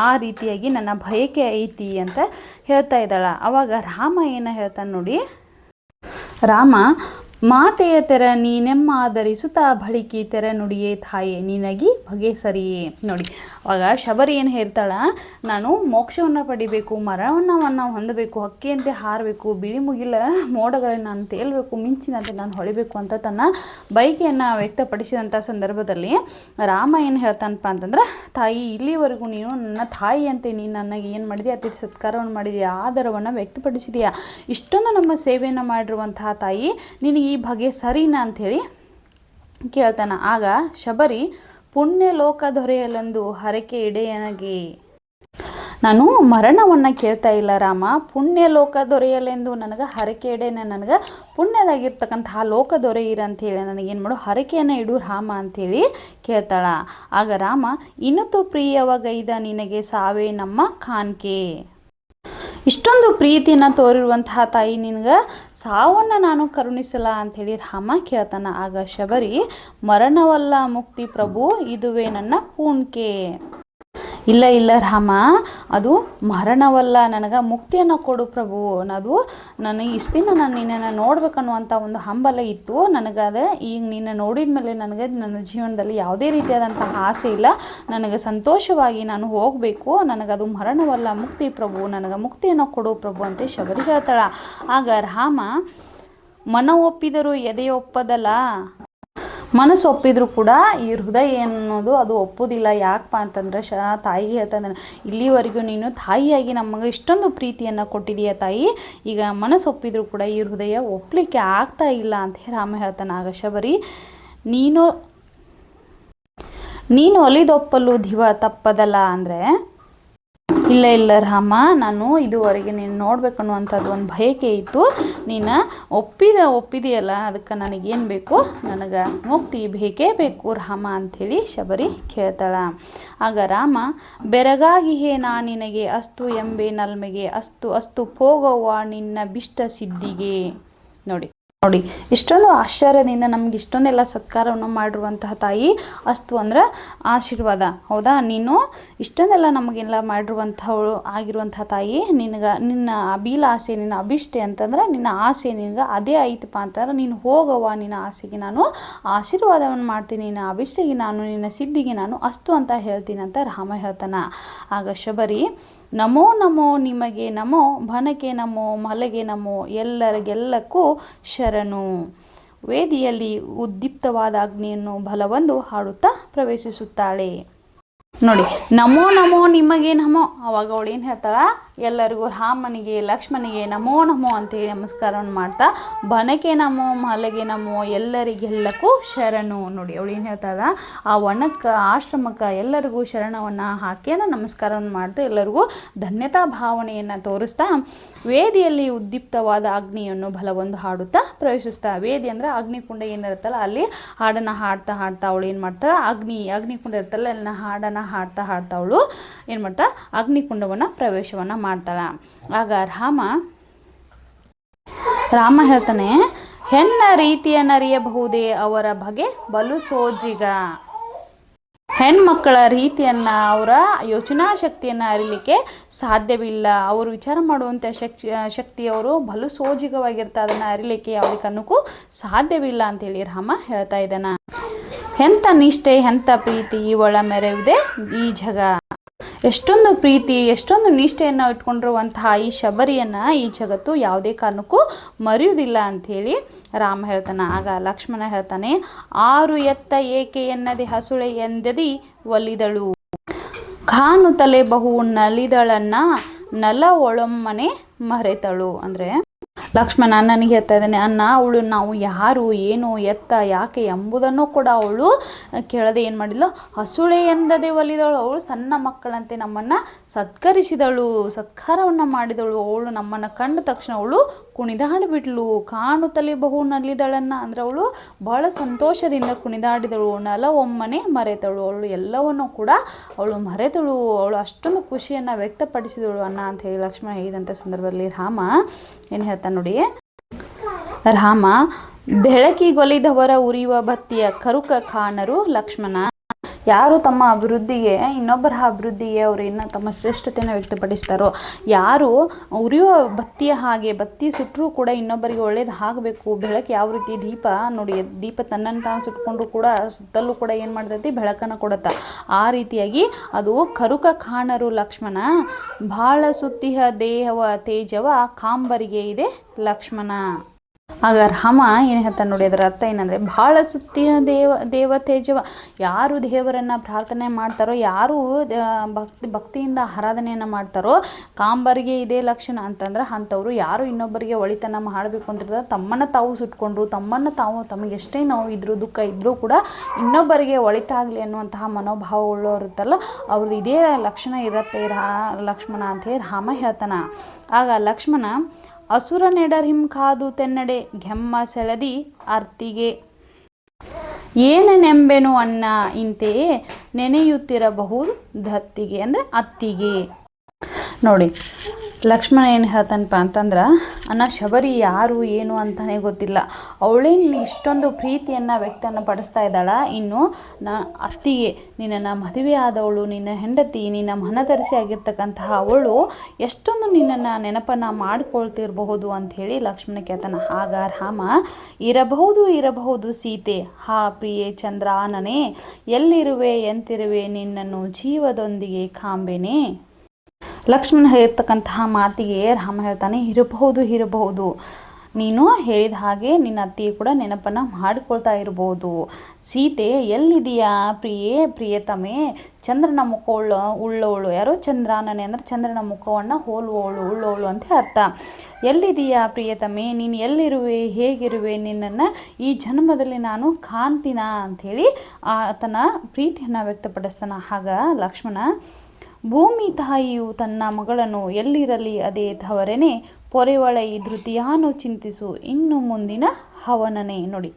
ಆ ರೀತಿಯಾಗಿ ನನ್ನ ಬಯಕೆ ಐತಿ ಅಂತ ಹೇಳ್ತಾ ಇದ್ದಾಳ. ಅವಾಗ ರಾಮ ಏನು ಹೇಳ್ತಾನೆ ನೋಡಿ, ರಾಮ ಮಾತೆಯ ತೆರ ನೀನೆಮ್ಮಾದರಿಸುತ್ತಾ ಬಳಿಕಿ ತೆರೆ ನುಡಿಯೇ ತಾಯೇ ನಿನಗಿ ಬಗೆಸರಿಯೇ. ನೋಡಿ, ಅವಾಗ ಶಬರಿ ಏನು ಹೇಳ್ತಾಳ, ನಾನು ಮೋಕ್ಷವನ್ನು ಪಡಿಬೇಕು, ಮರಣವನ್ನು ಹೊಂದಬೇಕು, ಹಕ್ಕಿಯಂತೆ ಹಾರಬೇಕು, ಬಿಳಿ ಮುಗಿಲ ಮೋಡಗಳನ್ನು ನಾನು ತೇಲ್ಬೇಕು, ಮಿಂಚಿನಂತೆ ನಾನು ಹೊಳಿಬೇಕು ಅಂತ ತನ್ನ ಬಯಕೆಯನ್ನು ವ್ಯಕ್ತಪಡಿಸಿದಂಥ ಸಂದರ್ಭದಲ್ಲಿ ರಾಮ ಏನು ಹೇಳ್ತಾನಪ್ಪ ಅಂತಂದ್ರೆ, ತಾಯಿ ಇಲ್ಲಿವರೆಗೂ ನೀನು ನನ್ನ ತಾಯಿಯಂತೆ ನೀನು ನನಗೆ ಏನು ಮಾಡಿದೆಯಾ, ಅತಿಥಿ ಸತ್ಕಾರವನ್ನು ಮಾಡಿದೆಯಾ, ಆದರವನ್ನು ವ್ಯಕ್ತಪಡಿಸಿದೆಯಾ, ಇಷ್ಟೊಂದು ನಮ್ಮ ಸೇವೆಯನ್ನು ಮಾಡಿರುವಂತಹ ತಾಯಿ ನಿನಗೆ ಈ ಬಗೆ ಸರಿನಾ ಅಂಥೇಳಿ ಕೇಳ್ತಾನ. ಆಗ ಶಬರಿ ಪುಣ್ಯ ಲೋಕ ದೊರೆಯಲೆಂದು ಹರಕೆ ಇಡೆಯನಗೆ. ನಾನು ಮರಣವನ್ನು ಕೇಳ್ತಾ ಇಲ್ಲ ರಾಮ, ಪುಣ್ಯ ಲೋಕ ದೊರೆಯಲೆಂದು ನನಗೆ ಹರಕೆ ಇಡೇನೆ, ನನಗೆ ಪುಣ್ಯದಾಗಿರ್ತಕ್ಕಂತಹ ಲೋಕ ದೊರೆಯಿರ ಅಂಥೇಳಿ ನನಗೇನು ಮಾಡು ಹರಕೆಯನ್ನು ಇಡು ರಾಮ ಅಂಥೇಳಿ ಕೇಳ್ತಾಳ. ಆಗ ರಾಮ ಇನ್ನೂ ಪ್ರಿಯವಾಗೈದ ನಿನಗೆ ಸಾವೇ ನಮ್ಮ ಕಾಣ್ಕೆ. ಇಷ್ಟೊಂದು ಪ್ರೀತಿಯನ್ನು ತೋರಿರುವಂತಹ ತಾಯಿ ನಿನಗೆ ಸಾವನ್ನು ನಾನು ಕರುಣಿಸಲ್ಲ ಅಂಥೇಳಿ ರಾಮ ಕೇಳ್ತಾನ. ಆಗ ಶಬರಿ ಮರಣವಲ್ಲ ಮುಕ್ತಿ ಪ್ರಭು ಇದುವೇ ನನ್ನ ಪೂಣ್ಕೆ. ಇಲ್ಲ ಇಲ್ಲ ರಾಮ, ಅದು ಮರಣವಲ್ಲ, ನನಗೆ ಮುಕ್ತಿಯನ್ನು ಕೊಡು ಪ್ರಭು. ಅದು ನನಗೆ ಇಷ್ಟು ದಿನ ನಾನು ನಿನ್ನನ್ನು ನೋಡ್ಬೇಕನ್ನುವಂಥ ಒಂದು ಹಂಬಲ ಇತ್ತು ನನಗದ. ಈಗ ನಿನ್ನ ನೋಡಿದ ಮೇಲೆ ನನಗೆ ನನ್ನ ಜೀವನದಲ್ಲಿ ಯಾವುದೇ ರೀತಿಯಾದಂತಹ ಆಸೆ ಇಲ್ಲ, ನನಗೆ ಸಂತೋಷವಾಗಿ ನಾನು ಹೋಗಬೇಕು, ನನಗದು ಮರಣವಲ್ಲ ಮುಕ್ತಿ ಪ್ರಭು, ನನಗೆ ಮುಕ್ತಿಯನ್ನು ಕೊಡು ಪ್ರಭು ಅಂತ ಶಬರಿ ಹೇಳ್ತಾಳ. ಆಗ ರಾಮ ಮನ ಒಪ್ಪಿದರೂ ಎದೆ ಒಪ್ಪದಲ್ಲ, ಮನಸ್ಸು ಒಪ್ಪಿದ್ರು ಕೂಡ ಈ ಹೃದಯ ಅನ್ನೋದು ಅದು ಒಪ್ಪೋದಿಲ್ಲ. ಯಾಕಪ್ಪ ಅಂತಂದ್ರೆ ತಾಯಿಗೆ ಹೇಳ್ತಾನೆ, ಇಲ್ಲಿವರೆಗೂ ನೀನು ತಾಯಿಯಾಗಿ ನಮಗೆ ಇಷ್ಟೊಂದು ಪ್ರೀತಿಯನ್ನು ಕೊಟ್ಟಿದೀಯ ತಾಯಿ, ಈಗ ಮನಸ್ಸು ಒಪ್ಪಿದ್ರು ಕೂಡ ಈ ಹೃದಯ ಒಪ್ಪಲಿಕ್ಕೆ ಆಗ್ತಾ ಇಲ್ಲ ಅಂತ ರಾಮ ಹೇಳ್ತಾನೆ. ಆಗ ಶಬರಿ ನೀನು ಒಲಿದೊಪ್ಪಲು ದಿವ ತಪ್ಪದಲ್ಲ ಅಂದರೆ, ಇಲ್ಲ ಇಲ್ಲ ರಾಮ, ನಾನು ಇದುವರೆಗೆ ನೀನು ನೋಡ್ಬೇಕನ್ನುವಂಥದ್ದು ಒಂದು ಬಯಕೆ ಇತ್ತು, ನೀನು ಒಪ್ಪಿದೆಯಲ್ಲ, ಅದಕ್ಕೆ ನನಗೇನು ಬೇಕು, ನನಗೆ ಮುಕ್ತಿ ಬೇಕೇ ಬೇಕು ರಾಮ ಅಂಥೇಳಿ ಶಬರಿ ಕೇಳ್ತಾಳ. ಆಗ ರಾಮ ಬೆರಗಾಗಿಯೇ ನಾ ನಿನಗೆ ಅಸ್ತು ಎಂಬೆ ನಲ್ಮೆಗೆ ಅಸ್ತು ಅಸ್ತು ಹೋಗುವ ನಿನ್ನ ಬಿಷ್ಟ ಸಿದ್ಧಿಗೆ. ನೋಡಿ ಇಷ್ಟೊಂದು ಆಶ್ಚರ್ಯದಿಂದ ನಮ್ಗೆ ಇಷ್ಟೊಂದೆಲ್ಲ ಸತ್ಕಾರವನ್ನು ಮಾಡಿರುವಂತಹ ತಾಯಿ ಅಸ್ತು ಅಂದ್ರೆ ಆಶೀರ್ವಾದ, ಹೌದಾ? ನೀನು ಇಷ್ಟೊಂದೆಲ್ಲ ನಮಗೆಲ್ಲ ಮಾಡಿರುವಂಥವಳು ಆಗಿರುವಂಥ ತಾಯಿ, ನಿನ್ನ ಅಭಿಲಾಷೆ ನಿನ್ನ ಅಭಿಷ್ಟೆ ಅಂತಂದ್ರೆ ನಿನ್ನ ಆಸೆ ನಿನಗೆ ಅದೇ ಐತಪ್ಪ ಅಂತಂದ್ರೆ ನೀನು ಹೋಗವ್ವ, ನಿನ್ನ ಆಸೆಗೆ ನಾನು ಆಶೀರ್ವಾದವನ್ನು ಮಾಡ್ತೀನಿ, ನಿನ್ನ ಅಭಿಷ್ಟೆಗೆ ನಾನು, ನಿನ್ನ ಸಿದ್ಧಿಗೆ ನಾನು ಅಸ್ತು ಅಂತ ಹೇಳ್ತೀನಿ ಅಂತ ರಾಮ ಹೇಳ್ತಾನ. ಆಗ ಶಬರಿ ನಮೋ ನಮೋ ನಿಮಗೆ ನಮೋ, ಭನಕೆ ನಮೋ, ಮಲಗೆ ನಮೋ, ಎಲ್ಲರಿಗೆಲ್ಲಕ್ಕೂ ಶರಣು. ವೇದಿಯಲ್ಲಿ ಉದ್ದೀಪ್ತವಾದ ಅಗ್ನಿಯನ್ನು ಬಲವೊಂದು ಹಾಡುತ್ತಾ ಪ್ರವೇಶಿಸುತ್ತಾಳೆ. ನೋಡಿ, ನಮೋ ನಮೋ ನಿಮಗೆ ನಮೋ. ಅವಾಗ ಅವಳು ಏನು ಹೇಳ್ತಾಳ, ಎಲ್ಲರಿಗೂ ರಾಮನಿಗೆ ಲಕ್ಷ್ಮಣಿಗೆ ನಮೋ ನಮೋ ಅಂತೇಳಿ ನಮಸ್ಕಾರವನ್ನು ಮಾಡ್ತಾ, ಬನಕೆ ನಮೋ, ಮಲಗೆ ನಮೋ, ಎಲ್ಲರಿಗೆಲ್ಲಕ್ಕೂ ಶರಣು. ನೋಡಿ ಅವಳು ಏನು ಹೇಳ್ತಾಳ, ಆ ವನಕ್ಕೆ ಆಶ್ರಮಕ್ಕೆ ಎಲ್ಲರಿಗೂ ಶರಣವನ್ನು ಹಾಕಿ ನಮಸ್ಕಾರವನ್ನು ಮಾಡ್ತಾ ಎಲ್ಲರಿಗೂ ಧನ್ಯತಾ ಭಾವನೆಯನ್ನು ತೋರಿಸ್ತಾ ವೇದಿಯಲ್ಲಿ ಉದ್ದೀಪ್ತವಾದ ಅಗ್ನಿಯನ್ನು ಬಲವೊಂದು ಹಾಡುತ್ತಾ ಪ್ರವೇಶಿಸ್ತಾ. ವೇದಿ ಅಂದರೆ ಅಗ್ನಿಕುಂಡ ಏನಿರುತ್ತಲ್ಲ ಅಲ್ಲಿ ಹಾಡನ್ನು ಹಾಡ್ತಾ ಅವಳು ಏನು ಮಾಡ್ತಾಳೆ, ಅಗ್ನಿಕುಂಡ ಇರುತ್ತಲ್ಲ ಅಲ್ಲಿನ ಹಾಡನ್ನು ಹಾಡ್ತಾ ಅವಳು ಏನು ಮಾಡ್ತಾ ಅಗ್ನಿಕುಂಡವನ್ನು ಪ್ರವೇಶವನ್ನು ಮಾಡ್ತಾಳ. ಆಗ ರಾಮ ಹೇಳ್ತಾನೆ, ಹೆಣ್ಣ ರೀತಿಯನ್ನರಿಯಬಹುದೇ ಅವರ ಬಗೆ ಬಲು ಸೋಜಿಗ. ಹೆಣ್ಮಕ್ಕಳ ರೀತಿಯನ್ನು, ಅವರ ಯೋಚನಾ ಶಕ್ತಿಯನ್ನು ಅರಿಲಿಕ್ಕೆ ಸಾಧ್ಯವಿಲ್ಲ, ಅವರು ವಿಚಾರ ಮಾಡುವಂಥ ಶಕ್ತಿಯವರು ಬಲು ಸೋಜಿಗವಾಗಿರ್ತಾರೆ, ಅದನ್ನು ಅರಿಲಿಕ್ಕೆ ಯಾವುದೇ ಕಾರಣಕ್ಕೂ ಸಾಧ್ಯವಿಲ್ಲ ಅಂತೇಳಿ ರಾಮ ಹೇಳ್ತಾ ಇದ್ದಾನ. ಎಂಥ ನಿಷ್ಠೆ, ಎಂಥ ಪ್ರೀತಿ ಇವಳ ಮೆರೆಯುವುದೇ ಈ ಜಗ. ಎಷ್ಟೊಂದು ಪ್ರೀತಿ ಎಷ್ಟೊಂದು ನಿಷ್ಠೆಯನ್ನು ಇಟ್ಕೊಂಡಿರುವಂತಹ ಈ ಶಬರಿಯನ್ನು ಈ ಜಗತ್ತು ಯಾವುದೇ ಕಾರಣಕ್ಕೂ ಮರೆಯುವುದಿಲ್ಲ ಅಂಥೇಳಿ ರಾಮ ಹೇಳ್ತಾನೆ. ಆಗ ಲಕ್ಷ್ಮಣ ಹೇಳ್ತಾನೆ, ಆರು ಎತ್ತ ಏಕೆ ಎನ್ನದೆ ಹಸುಳೆ ಎಂದದಿ ಒಲಿದಳು, ಕಾನು ತಲೆ ಬಹು ನಲಿದಳನ್ನ ನಲ ಒಳೊಮ್ಮನೆ ಮರೆತಳು. ಅಂದರೆ ಲಕ್ಷ್ಮಣ ನನಗೆ ಹೇಳ್ತಾ ಇದ್ದಾನೆ, ಅನ್ನ ಅವಳು ನಾವು ಯಾರು ಏನು ಎತ್ತ ಯಾಕೆ ಎಂಬುದನ್ನು ಕೂಡ ಅವಳು ಕೇಳದೆ ಏನು ಮಾಡಿದ್ಲು, ಹಸುಳೆ ಎಂದದೇ ಒಲಿದಳು. ಅವಳು ಸಣ್ಣ ಮಕ್ಕಳಂತೆ ನಮ್ಮನ್ನು ಸತ್ಕರಿಸಿದಳು, ಸತ್ಕಾರವನ್ನು ಮಾಡಿದಳು. ಅವಳು ನಮ್ಮನ್ನು ಕಂಡ ತಕ್ಷಣ ಅವಳು ಕುಣಿದಾಡಿಬಿಟ್ಲು. ಕಾಣುತ್ತಲೇ ಬಹು ನಲಿದಳನ್ನು ಅಂದರೆ ಅವಳು ಬಹಳ ಸಂತೋಷದಿಂದ ಕುಣಿದಾಡಿದಳು. ನಲ ಒಮ್ಮನೆ ಮರೆತಳು, ಅವಳು ಎಲ್ಲವನ್ನು ಕೂಡ ಅವಳು ಮರೆತಳು. ಅವಳು ಅಷ್ಟೊಂದು ಖುಷಿಯನ್ನು ವ್ಯಕ್ತಪಡಿಸಿದಳು ಅನ್ನ ಅಂತ ಹೇಳಿ ಲಕ್ಷ್ಮಣ ಹೇಳಿದಂಥ ಸಂದರ್ಭದಲ್ಲಿ ರಾಮ ಏನು ಹೇಳ್ತಾನೆ ನೋಡಿ. ರಾಮ ಬೆಳಕಿಗೊಲಿದವರ ಉರಿಯುವ ಬತ್ತಿಯ ಕರುಕ ಕಾಣರು ಲಕ್ಷ್ಮಣ. ಯಾರು ತಮ್ಮ ಅಭಿವೃದ್ಧಿಗೆ ಇನ್ನೊಬ್ಬರ ಅಭಿವೃದ್ಧಿಗೆ ಅವರು ಇನ್ನು ತಮ್ಮ ಶ್ರೇಷ್ಠತೆಯನ್ನು ವ್ಯಕ್ತಪಡಿಸ್ತಾರೋ, ಯಾರು ಉರಿಯುವ ಬತ್ತಿಯ ಹಾಗೆ ಬತ್ತಿ ಸುಟ್ಟರೂ ಕೂಡ ಇನ್ನೊಬ್ಬರಿಗೆ ಒಳ್ಳೇದು ಆಗಬೇಕು. ಬೆಳಕು ಯಾವ ರೀತಿ ದೀಪ ನೋಡಿ, ದೀಪ ತನ್ನನ್ನು ತಾನು ಸುಟ್ಕೊಂಡ್ರು ಕೂಡ ಸುತ್ತಲೂ ಕೂಡ ಏನು ಮಾಡ್ತೈತಿ, ಬೆಳಕನ್ನು ಕೊಡುತ್ತಾ. ಆ ರೀತಿಯಾಗಿ ಅದು ಕರುಕ ಕಾಣರು ಲಕ್ಷ್ಮಣ. ಭಾಳ ಸುತ್ತಿಹ ದೇಹವ ತೇಜವ ಕಾಂಬರಿಗೆ ಇದೆ ಲಕ್ಷ್ಮಣ. ಆಗ ರಾಮ ಏನು ಹೇಳ್ತಾನೆ ನೋಡಿ, ಅದರ ಅರ್ಥ ಏನಂದರೆ, ಭಾಳ ಸುತ್ತಿಯ ದೇವ ತೇಜವ, ಯಾರು ದೇವರನ್ನು ಪ್ರಾರ್ಥನೆ ಮಾಡ್ತಾರೋ, ಯಾರು ಭಕ್ತಿಯಿಂದ ಆರಾಧನೆಯನ್ನು ಮಾಡ್ತಾರೋ, ಕಾಂಬರಿಗೆ ಇದೇ ಲಕ್ಷಣ ಅಂತಂದ್ರೆ ಅಂಥವ್ರು ಯಾರು ಇನ್ನೊಬ್ಬರಿಗೆ ಒಳಿತನ ಮಾಡಬೇಕು ಅಂತಿರ್ತಾರೆ, ತಮ್ಮನ್ನು ತಾವು ಸುಟ್ಕೊಂಡ್ರು, ತಮ್ಮನ್ನು ತಾವು ತಮಗೆಷ್ಟೇ ನೋವು ಇದ್ರೂ ದುಃಖ ಇದ್ದರೂ ಕೂಡ ಇನ್ನೊಬ್ಬರಿಗೆ ಒಳಿತಾಗಲಿ ಅನ್ನುವಂತಹ ಮನೋಭಾವ ಉಳ್ಳೋರಿರ್ತಲ್ಲ, ಅವ್ರದ್ದು ಇದೇ ಲಕ್ಷಣ ಇರುತ್ತೆ ಲಕ್ಷ್ಮಣ ಅಂತೇಳಿ ರಾಮ ಹೇಳ್ತಾನೆ. ಆಗ ಲಕ್ಷ್ಮಣ ಅಸುರ ನೆಡರಿಂ ಕಾದು ತೆನ್ನಡೆ ಗೆಮ್ಮ ಸೆಳೆದಿ ಅರ್ತಿಗೆ ಏನೆಂಬೆನು ಅನ್ನ ಇಂತೆಯೇ ನೆನೆಯುತ್ತಿರಬಹುದು ದತ್ತಿಗೆ ಅಂದರೆ ಅತ್ತಿಗೆ. ನೋಡಿ ಲಕ್ಷ್ಮಣ ಏನು ಹೇಳ್ತಾನಪ್ಪ ಅಂತಂದ್ರೆ, ಅನ್ನ ಶಬರಿ ಯಾರು ಏನು ಅಂತಲೇ ಗೊತ್ತಿಲ್ಲ, ಅವಳೇನು ಇಷ್ಟೊಂದು ಪ್ರೀತಿಯನ್ನು ವ್ಯಕ್ತನ ಪಡಿಸ್ತಾ ಇದ್ದಾಳ. ಇನ್ನು ಅತ್ತಿಗೆ ನಿನ್ನನ್ನು ಮದುವೆ ಆದವಳು, ನಿನ್ನ ಹೆಂಡತಿ, ನಿನ್ನ ಮನದರ್ಶಿ ಆಗಿರ್ತಕ್ಕಂತಹ ಅವಳು ಎಷ್ಟೊಂದು ನಿನ್ನನ್ನು ನೆನಪನ್ನು ಮಾಡಿಕೊಳ್ತಿರಬಹುದು ಅಂಥೇಳಿ ಲಕ್ಷ್ಮಣ ಕೇಳ್ತಾನೆ. ಆಗ ರಾಮ ಇರಬಹುದು ಸೀತೆ, ಹಾ ಪ್ರಿಯೆ ಚಂದ್ರಾನನೇ, ಎಲ್ಲಿರುವೆ ಎಂತಿರುವೆ ನಿನ್ನನ್ನು ಜೀವದೊಂದಿಗೆ ಕಾಂಬೆನೆ. ಲಕ್ಷ್ಮಣ ಹೇಳಿರ್ತಕ್ಕಂತಹ ಮಾತಿಗೆ ರಾಮ ಹೇಳ್ತಾನೆ, ಇರಬಹುದು, ನೀನು ಹೇಳಿದ ಹಾಗೆ ನಿನ್ನ ಅತ್ತಿಗೆ ಕೂಡ ನೆನಪನ್ನು ಮಾಡಿಕೊಳ್ತಾ ಇರ್ಬೋದು. ಸೀತೆ ಎಲ್ಲಿದೆಯಾ ಪ್ರಿಯತಮೆ, ಚಂದ್ರನ ಮುಖ ಉಳ್ಳವಳು. ಯಾರೋ ಚಂದ್ರಾನನೆ ಅಂದರೆ ಚಂದ್ರನ ಮುಖವನ್ನು ಉಳ್ಳವಳು ಅಂತ ಅರ್ಥ. ಎಲ್ಲಿದೆಯಾ ಪ್ರಿಯತಮೆ, ನೀನು ಎಲ್ಲಿರುವೆ, ಹೇಗಿರುವೆ, ನಿನ್ನನ್ನು ಈ ಜನ್ಮದಲ್ಲಿ ನಾನು ಕಾಣ್ತೀನ ಅಂಥೇಳಿ ಆತನ ಪ್ರೀತಿಯನ್ನು ವ್ಯಕ್ತಪಡಿಸ್ತಾನೆ. ಆಗ ಲಕ್ಷ್ಮಣ, ಭೂಮಿ ತಾಯಿಯು ತನ್ನ ಮಗಳನ್ನು ಎಲ್ಲಿರಲಿ ಅದೇ ತವರೇನೆ ಪೊರೆವಳೈ ಧೃತಿಯಾನು ಚಿಂತಿಸು ಇನ್ನು ಮುಂದಿನ ಹವನನೆ. ನೋಡಿ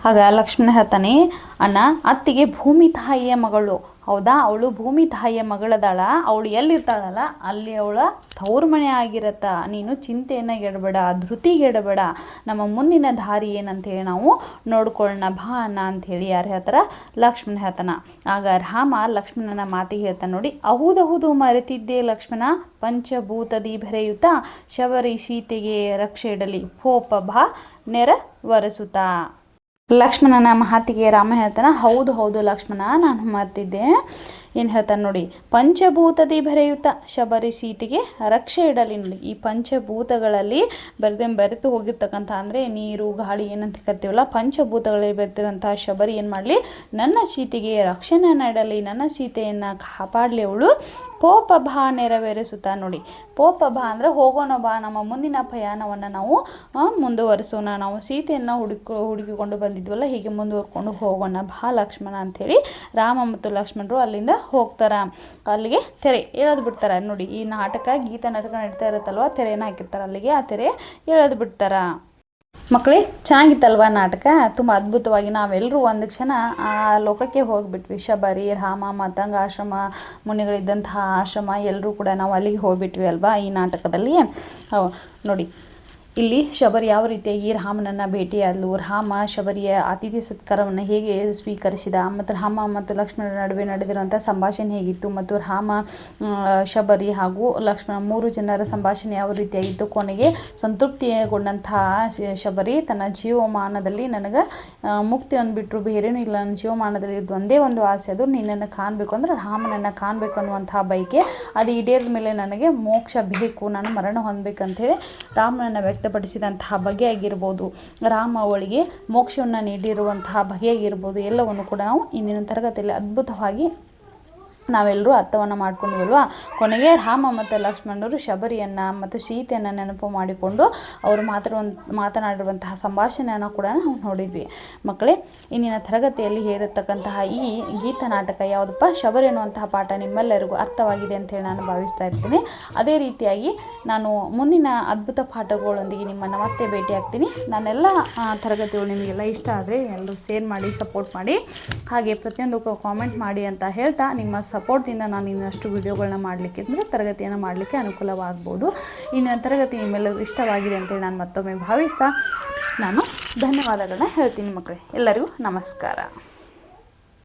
ಆಗ ಲಕ್ಷ್ಮಣ ಹೇಳ್ತಾನೆ, ಅಣ್ಣ ಅತ್ತಿಗೆ ಭೂಮಿ ತಾಯಿಯ ಮಗಳು ಹೌದಾ, ಅವಳು ಭೂಮಿ ತಾಯಿಯ ಮಗಳದಾಳ, ಅವಳು ಎಲ್ಲಿರ್ತಾಳಲ್ಲ ಅಲ್ಲಿ ಅವಳ ತವ್ರ ಮನೆ ಆಗಿರತ್ತ. ನೀನು ಚಿಂತೆಯನ್ನು ಗೆಡಬೇಡ, ಧೃತಿಗೆಡಬೇಡ, ನಮ್ಮ ಮುಂದಿನ ದಾರಿ ಏನಂತೇಳಿ ನಾವು ನೋಡ್ಕೊಳ್ಳೋಣ ಬಾ ಅಣ್ಣ ಅಂಥೇಳಿ ಯಾರು ಹೇಳ್ತಾರ, ಲಕ್ಷ್ಮಣ ಹೇಳ್ತಾನ. ಆಗ ರಾಮ ಲಕ್ಷ್ಮಣನ ಮಾತಿಗೆ ಹೇಳ್ತಾನೆ ನೋಡಿ, ಹೌದು ಮರೆತಿದ್ದೆ ಲಕ್ಷ್ಮಣ, ಪಂಚಭೂತದಿ ಬೆರೆಯುತ್ತ ಶಬರಿ ಸೀತೆಗೆ ರಕ್ಷೆ ಇಡಲಿ ಪೋಪ ಬಾ ನೆರವರಸುತ್ತ. ಲಕ್ಷ್ಮಣನ ಮಾತಿಗೆ ರಾಮ ಹೇಳ್ತಾನೆ, ಹೌದು ಲಕ್ಷ್ಮಣ ನಾನು ಮರ್ತಿದ್ದೆ. ಏನು ಹೇಳ್ತಾನೆ ನೋಡಿ, ಪಂಚಭೂತದಿ ಬೆರೆಯುತ್ತ ಶಬರಿ ಸೀತೆಗೆ ರಕ್ಷೆ ಇಡಲಿ. ನೋಡಿ ಈ ಪಂಚಭೂತಗಳಲ್ಲಿ ಬೆರೆತು ಹೋಗಿರ್ತಕ್ಕಂಥ ಅಂದರೆ ನೀರು ಗಾಳಿ ಏನಂತ ಕರಿತೀವಲ್ಲ, ಪಂಚಭೂತಗಳಲ್ಲಿ ಬೆರೆತಿರೋಂಥ ಶಬರಿ ಏನು ಮಾಡಲಿ, ನನ್ನ ಸೀತೆಗೆ ರಕ್ಷಣೆಯನ್ನು ಇಡಲಿ, ನನ್ನ ಸೀತೆಯನ್ನು ಕಾಪಾಡಲಿ ಅವಳು. ಪೋಪ ಬಾ ನೆರವೇರಿಸುತ್ತಾ. ನೋಡಿ ಪೋಪ ಬಾ ಅಂದರೆ ಹೋಗೋಣ ಬಾ, ನಮ್ಮ ಮುಂದಿನ ಪ್ರಯಾಣವನ್ನು ನಾವು ಮುಂದುವರಿಸೋಣ, ನಾವು ಸೀತೆಯನ್ನು ಹುಡುಕಿಕೊಂಡು ಬಂದಿದ್ವಲ್ಲ ಹೀಗೆ ಮುಂದುವರ್ಕೊಂಡು ಹೋಗೋಣ ಬಾ ಲಕ್ಷ್ಮಣ ಅಂಥೇಳಿ ರಾಮ ಮತ್ತು ಲಕ್ಷ್ಮಣರು ಅಲ್ಲಿಂದ ಹೋಗ್ತಾರ. ಅಲ್ಲಿಗೆ ತೆರೆ ಎಳೆದು ಬಿಡ್ತಾರೆ. ನೋಡಿ ಈ ಗೀತ ನಾಟಕ ನಡೀತಾ ಇರುತ್ತಲ್ವ, ತೆರೆಯನ್ನು ಹಾಕಿರ್ತಾರೆ ಅಲ್ಲಿಗೆ, ಆ ತೆರೆ ಎಳೆದು ಬಿಡ್ತಾರ. ಮಕ್ಕಳೇ ಚೆನ್ನಾಗಿತ್ತಲ್ವ ನಾಟಕ, ತುಂಬ ಅದ್ಭುತವಾಗಿ ನಾವೆಲ್ಲರೂ ಒಂದು ಕ್ಷಣ ಆ ಲೋಕಕ್ಕೆ ಹೋಗಿಬಿಟ್ವಿ. ಶಬರಿ, ರಾಮ, ಮಾತಂಗ ಆಶ್ರಮ, ಮುನಿಗಳಿದ್ದಂತಹ ಆಶ್ರಮ ಎಲ್ಲರೂ ಕೂಡ ನಾವು ಅಲ್ಲಿಗೆ ಹೋಗ್ಬಿಟ್ವಿ ಅಲ್ವಾ ಈ ನಾಟಕದಲ್ಲಿ. ನೋಡಿ ಇಲ್ಲಿ ಶಬರಿ ಯಾವ ರೀತಿಯಾಗಿ ರಾಮನನ್ನು ಭೇಟಿಯಾದಲು, ರಾಮ ಶಬರಿಯ ಅತಿಥಿ ಸತ್ಕಾರವನ್ನು ಹೇಗೆ ಸ್ವೀಕರಿಸಿದ, ಮತ್ತು ರಾಮ ಮತ್ತು ಲಕ್ಷ್ಮಣರ ನಡುವೆ ನಡೆದಿರುವಂಥ ಸಂಭಾಷಣೆ ಹೇಗಿತ್ತು, ಮತ್ತು ರಾಮ, ಶಬರಿ ಹಾಗೂ ಲಕ್ಷ್ಮಣ 3 ಜನರ ಸಂಭಾಷಣೆ ಯಾವ ರೀತಿಯಾಗಿತ್ತು. ಕೊನೆಗೆ ಸಂತೃಪ್ತಿಗೊಂಡಂತಹ ಶಬರಿ ತನ್ನ ಜೀವಮಾನದಲ್ಲಿ ನನಗೆ ಮುಕ್ತಿ ಅಂದ್ಬಿಟ್ರು ಬೇರೇನೂ ಇಲ್ಲ, ನನ್ನ ಜೀವಮಾನದಲ್ಲಿ ಇದ್ದು ಒಂದೇ ಒಂದು ಆಸೆ, ಅದು ನಿನ್ನನ್ನು ಕಾಣಬೇಕು ಅಂದರೆ ರಾಮನನ್ನು ಕಾಣಬೇಕು ಅನ್ನುವಂತಹ ಬಯಕೆ, ಅದು ಈಡೇರಿದ ಮೇಲೆ ನನಗೆ ಮೋಕ್ಷ ಬೇಕು, ನಾನು ಮರಣ ಹೊಂದಬೇಕಂತೇಳಿ ರಾಮನನ್ನು ವ್ಯಕ್ತಪಡಿಸಿದಂತಹ ಬಗೆಯಾಗಿರ್ಬೋದು, ರಾಮ ಅವಳಿಗೆ ಮೋಕ್ಷವನ್ನು ನೀಡಿರುವಂತಹ ಬಗೆಯಾಗಿರ್ಬೋದು, ಎಲ್ಲವನ್ನು ಕೂಡ ನಾವು ಇಂದಿನ ತರಗತಿಯಲ್ಲಿ ಅದ್ಭುತವಾಗಿ ನಾವೆಲ್ಲರೂ ಅರ್ಥವನ್ನು ಮಾಡ್ಕೊಂಡ್ವಲ್ವ. ಕೊನೆಗೆ ರಾಮ ಮತ್ತು ಲಕ್ಷ್ಮಣರು ಶಬರಿಯನ್ನು ಮತ್ತು ಸೀತೆಯನ್ನು ನೆನಪು ಮಾಡಿಕೊಂಡು ಅವರು ಮಾತನಾಡಿರುವಂತಹ ಸಂಭಾಷಣೆಯನ್ನು ಕೂಡ ನಾವು ನೋಡಿದ್ವಿ. ಮಕ್ಕಳೇ, ಇಂದಿನ ತರಗತಿಯಲ್ಲಿ ಹೇಳಿರ್ತಕ್ಕಂತಹ ಈ ಗೀತ ನಾಟಕ ಯಾವುದಪ್ಪ, ಶಬರಿ ಅನ್ನುವಂತಹ ಪಾಠ ನಿಮ್ಮೆಲ್ಲರಿಗೂ ಅರ್ಥವಾಗಿದೆ ಅಂತೇಳಿ ನಾನು ಭಾವಿಸ್ತಾ ಇರ್ತೀನಿ. ಅದೇ ರೀತಿಯಾಗಿ ನಾನು ಮುಂದಿನ ಅದ್ಭುತ ಪಾಠಗಳೊಂದಿಗೆ ನಿಮ್ಮನ್ನು ಮತ್ತೆ ಭೇಟಿ ಆಗ್ತೀನಿ. ನಾನೆಲ್ಲ ತರಗತಿಗಳು ನಿಮಗೆಲ್ಲ ಇಷ್ಟ ಆದರೆ ಎಲ್ಲರೂ ಶೇರ್ ಮಾಡಿ, ಸಪೋರ್ಟ್ ಮಾಡಿ, ಹಾಗೆ ಪ್ರತಿಯೊಂದಕ್ಕೂ ಕಾಮೆಂಟ್ ಮಾಡಿ ಅಂತ ಹೇಳ್ತಾ, ನಿಮ್ಮ ಸಪೋರ್ಟಿಂದ ನಾನು ಇನ್ನಷ್ಟು ವಿಡಿಯೋಗಳನ್ನ ಮಾಡಲಿಕ್ಕೆ ಅಂದರೆ ತರಗತಿಯನ್ನು ಮಾಡಲಿಕ್ಕೆ ಅನುಕೂಲವಾಗ್ಬೋದು. ಇನ್ನು ತರಗತಿ ನಿಮ್ಮೆಲ್ಲರಿಗೂ ಇಷ್ಟವಾಗಿದೆ ಅಂತೇಳಿ ನಾನು ಮತ್ತೊಮ್ಮೆ ಭಾವಿಸ್ತಾ ನಾನು ಧನ್ಯವಾದಗಳನ್ನ ಹೇಳ್ತೀನಿ ಮಕ್ಕಳೇ. ಎಲ್ಲರಿಗೂ ನಮಸ್ಕಾರ.